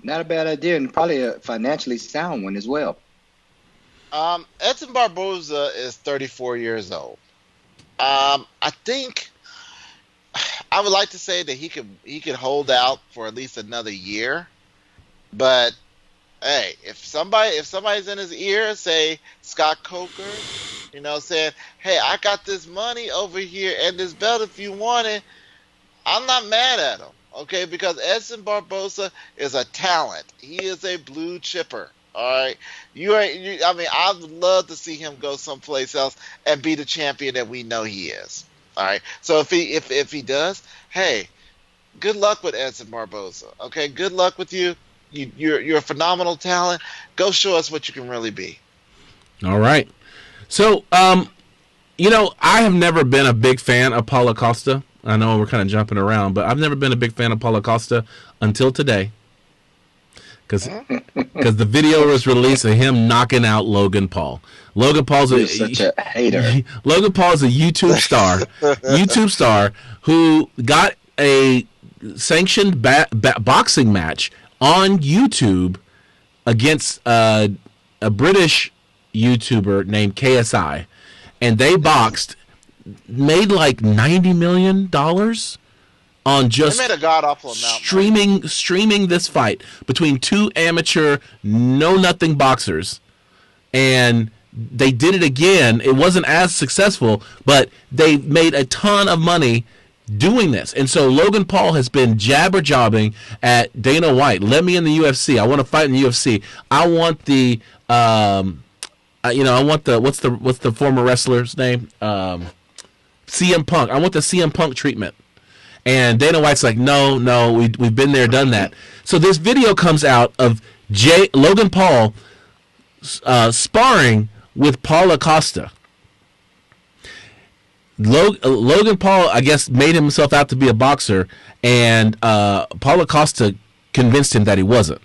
Not a bad idea, and probably a financially sound one as well. Edson Barboza is 34 years old. I think I would like to say that he could hold out for at least another year. But hey, if somebody's in his ear, say Scott Coker, saying, "Hey, I got this money over here and this belt if you want it," I'm not mad at him. Okay, because Edson Barboza is a talent. He is a blue chipper. All right, I would love to see him go someplace else and be the champion that we know he is. All right, so if he does, hey, good luck with Edson Barboza. Okay, good luck with you. you're a phenomenal talent. Go show us what you can really be. All right. So, I have never been a big fan of Paulo Costa. I know we're kind of jumping around, but I've never been a big fan of Paulo Costa until today. Because the video was released of him knocking out Logan Paul. Logan Paul's such a hater. Logan Paul's a YouTube star who got a sanctioned boxing match on YouTube against a British YouTuber named KSI, and they boxed, made like $90 million on just they made a god-awful amount, streaming this fight between two amateur know-nothing boxers, and they did it again. It wasn't as successful, but they made a ton of money doing this. And so Logan Paul has been jabber-jobbing at Dana White. Let me in the UFC. I want to fight in the UFC. I want the I want the what's the former wrestler's name? CM Punk. I want the CM Punk treatment. And Dana White's like, no, we've been there, done that. So this video comes out of Logan Paul sparring with Paulo Costa. Logan Paul, I guess, made himself out to be a boxer, and Paulo Costa convinced him that he wasn't.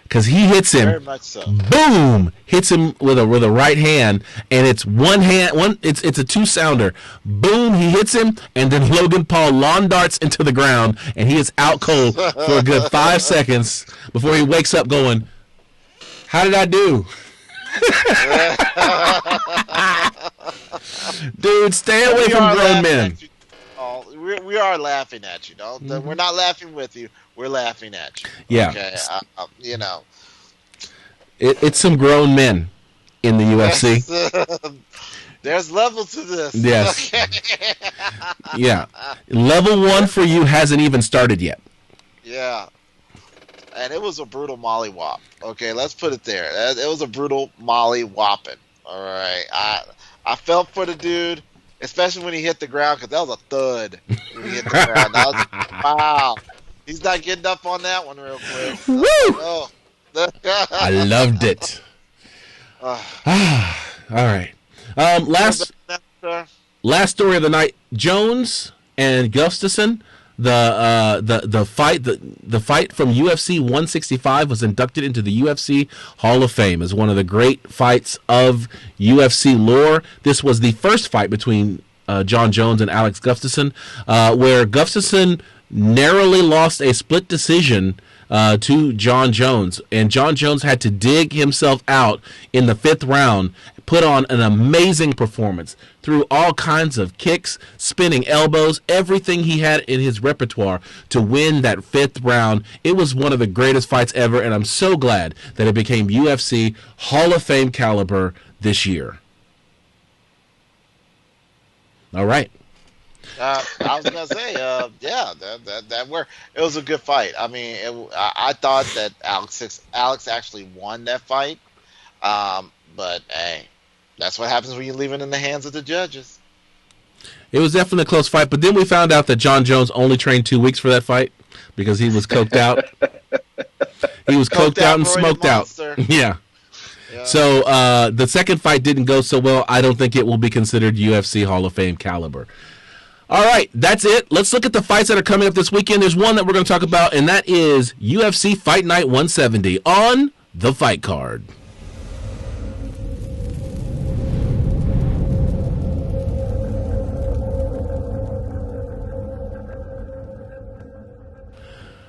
Because he hits him, very much so. Boom, hits him with a right hand, and it's it's a two-sounder. Boom, he hits him, and then Logan Paul lawn darts into the ground, and he is out cold for a good 5 seconds before he wakes up going, how did I do? Dude, stay away from grown men. We are laughing at you. Mm-hmm. We're not laughing with you. We're laughing at you. Yeah. Okay. It's some grown men in the UFC. There's levels to this. Yes. Okay. Yeah. Level 1 for you hasn't even started yet. Yeah. And it was a brutal mollywop. Okay, let's put it there. It was a brutal mollywhopping. All right. I felt for the dude, especially when he hit the ground, because that was a thud when he hit the ground. Wow. He's not getting up on that one real quick. Woo! Oh. I loved it. All right. Last story of the night: Jones and Gustafsson. The fight from UFC 165 was inducted into the UFC Hall of Fame as one of the great fights of UFC lore. This was the first fight between Jon Jones and Alex Gustafsson, where Gustafsson narrowly lost a split decision to Jon Jones, and Jon Jones had to dig himself out in the 5th round, put on an amazing performance, threw all kinds of kicks, spinning elbows, everything he had in his repertoire to win that 5th round. It was one of the greatest fights ever, and I'm so glad that it became UFC Hall of Fame caliber this year. All right. I was gonna say, yeah, that were it was a good fight. I mean, I thought that Alex actually won that fight, but hey, that's what happens when you leave it in the hands of the judges. It was definitely a close fight, but then we found out that Jon Jones only trained 2 weeks for that fight because he was coked out. He was coked out and smoked out. Yeah. So the second fight didn't go so well. I don't think it will be considered UFC Hall of Fame caliber. All right, that's it. Let's look at the fights that are coming up this weekend. There's one that we're going to talk about, and that is UFC Fight Night 170 on the fight card.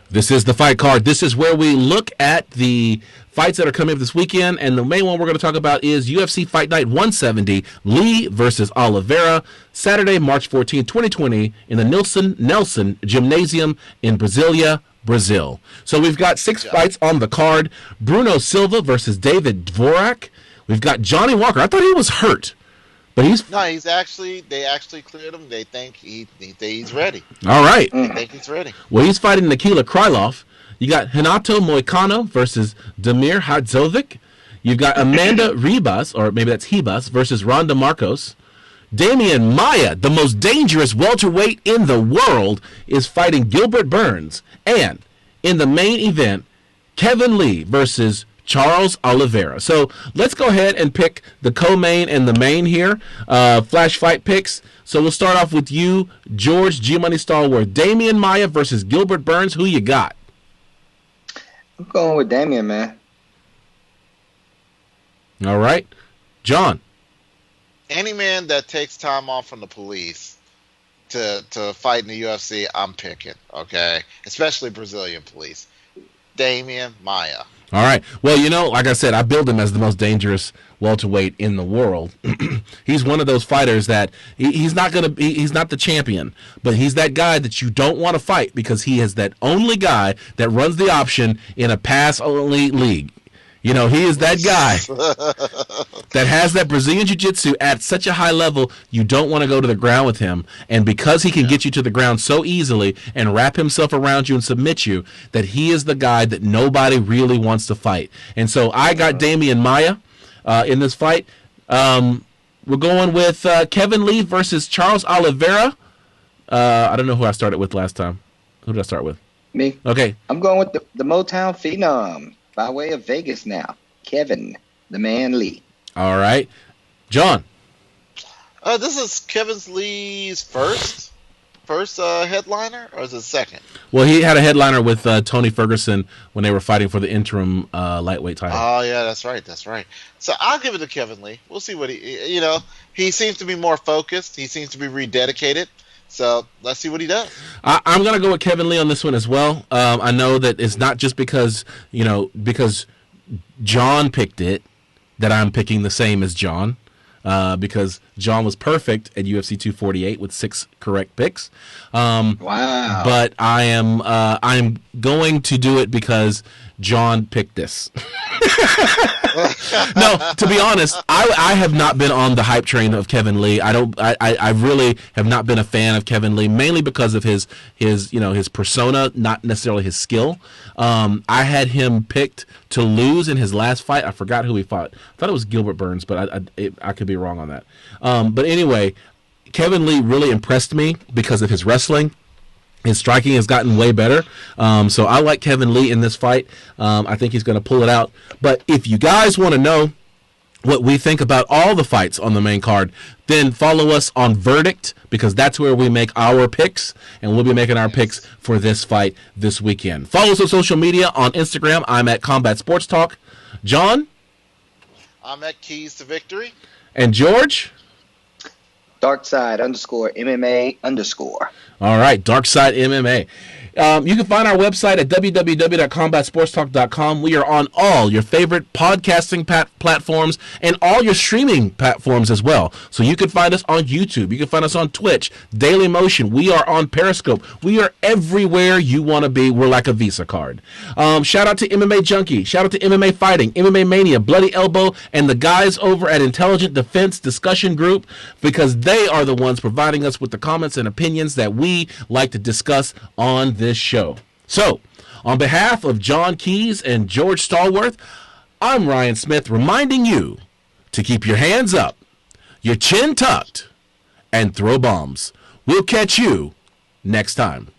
This is the fight card. This is where we look at the fights that are coming up this weekend, and the main one we're going to talk about is UFC Fight Night 170, Lee versus Oliveira, Saturday, March 14, 2020, in the Nelson Gymnasium in Brasilia, Brazil. So we've got 6 fights on the card. Bruno Silva versus David Dvorak. We've got Johnny Walker. I thought he was hurt. But they actually cleared him. They think he's ready. All right. They think he's ready. Well, he's fighting Nikita Krylov. You got Renato Moicano versus Damir Hadzovic. You've got Amanda Ribas, or maybe that's Hebas, versus Ronda Marcos. Damian Maia, the most dangerous welterweight in the world, is fighting Gilbert Burns. And in the main event, Kevin Lee versus Charles Oliveira. So let's go ahead and pick the co-main and the main here. Flash fight picks. So we'll start off with you, George G-Money Stallworth. Damian Maia versus Gilbert Burns. Who you got? I'm going with Damian, man. All right. John. Any man that takes time off from the police to fight in the UFC, I'm picking. Okay, especially Brazilian police. Damian Maia. All right. Well, like I said, I build him as the most dangerous welterweight in the world. He's one of those fighters that he's not the champion, but he's that guy that you don't want to fight because he is that only guy that runs the option in a pass-only league. He is that guy that has that Brazilian Jiu-Jitsu at such a high level, you don't want to go to the ground with him. And because he can get you to the ground so easily and wrap himself around you and submit you, that he is the guy that nobody really wants to fight. And so I got Damian Maia in this fight. We're going with Kevin Lee versus Charles Oliveira. I don't know who I started with last time. Who did I start with? Me. Okay. I'm going with the Motown Phenom. By way of Vegas now, Kevin, the man Lee. All right. John. This is Kevin Lee's first headliner, or is it second? Well, he had a headliner with Tony Ferguson when they were fighting for the interim lightweight title. Oh, yeah, that's right. So I'll give it to Kevin Lee. We'll see what he seems to be more focused. He seems to be rededicated. So let's see what he does. I'm going to go with Kevin Lee on this one as well. I know that it's not just because John picked it that I'm picking the same as John, because John was perfect at UFC 248 with 6 correct picks. Wow! But I'm going to do it because John picked this. No, to be honest, I have not been on the hype train of Kevin Lee. I really have not been a fan of Kevin Lee, mainly because of his persona, not necessarily his skill. I had him picked to lose in his last fight. I forgot who he fought. I thought it was Gilbert Burns, but I could be wrong on that. But anyway, Kevin Lee really impressed me because of his wrestling. His striking has gotten way better. So I like Kevin Lee in this fight. I think he's going to pull it out. But if you guys want to know what we think about all the fights on the main card, then follow us on Verdict, because that's where we make our picks, and we'll be making our picks for this fight this weekend. Follow us on social media. On Instagram, I'm at Combat Sports Talk. John? I'm at Keys to Victory. And George? Darkside_MMA_. All right, Darkside MMA. You can find our website at www.combatsportstalk.com. We are on all your favorite podcasting platforms and all your streaming platforms as well. So you can find us on YouTube. You can find us on Twitch, Daily Motion. We are on Periscope. We are everywhere you want to be. We're like a Visa card. Shout out to MMA Junkie. Shout out to MMA Fighting, MMA Mania, Bloody Elbow, and the guys over at Intelligent Defense Discussion Group, because they are the ones providing us with the comments and opinions that we like to discuss on this show. So, on behalf of John Keys and George Stallworth, I'm Ryan Smith, reminding you to keep your hands up, your chin tucked, and throw bombs. We'll catch you next time.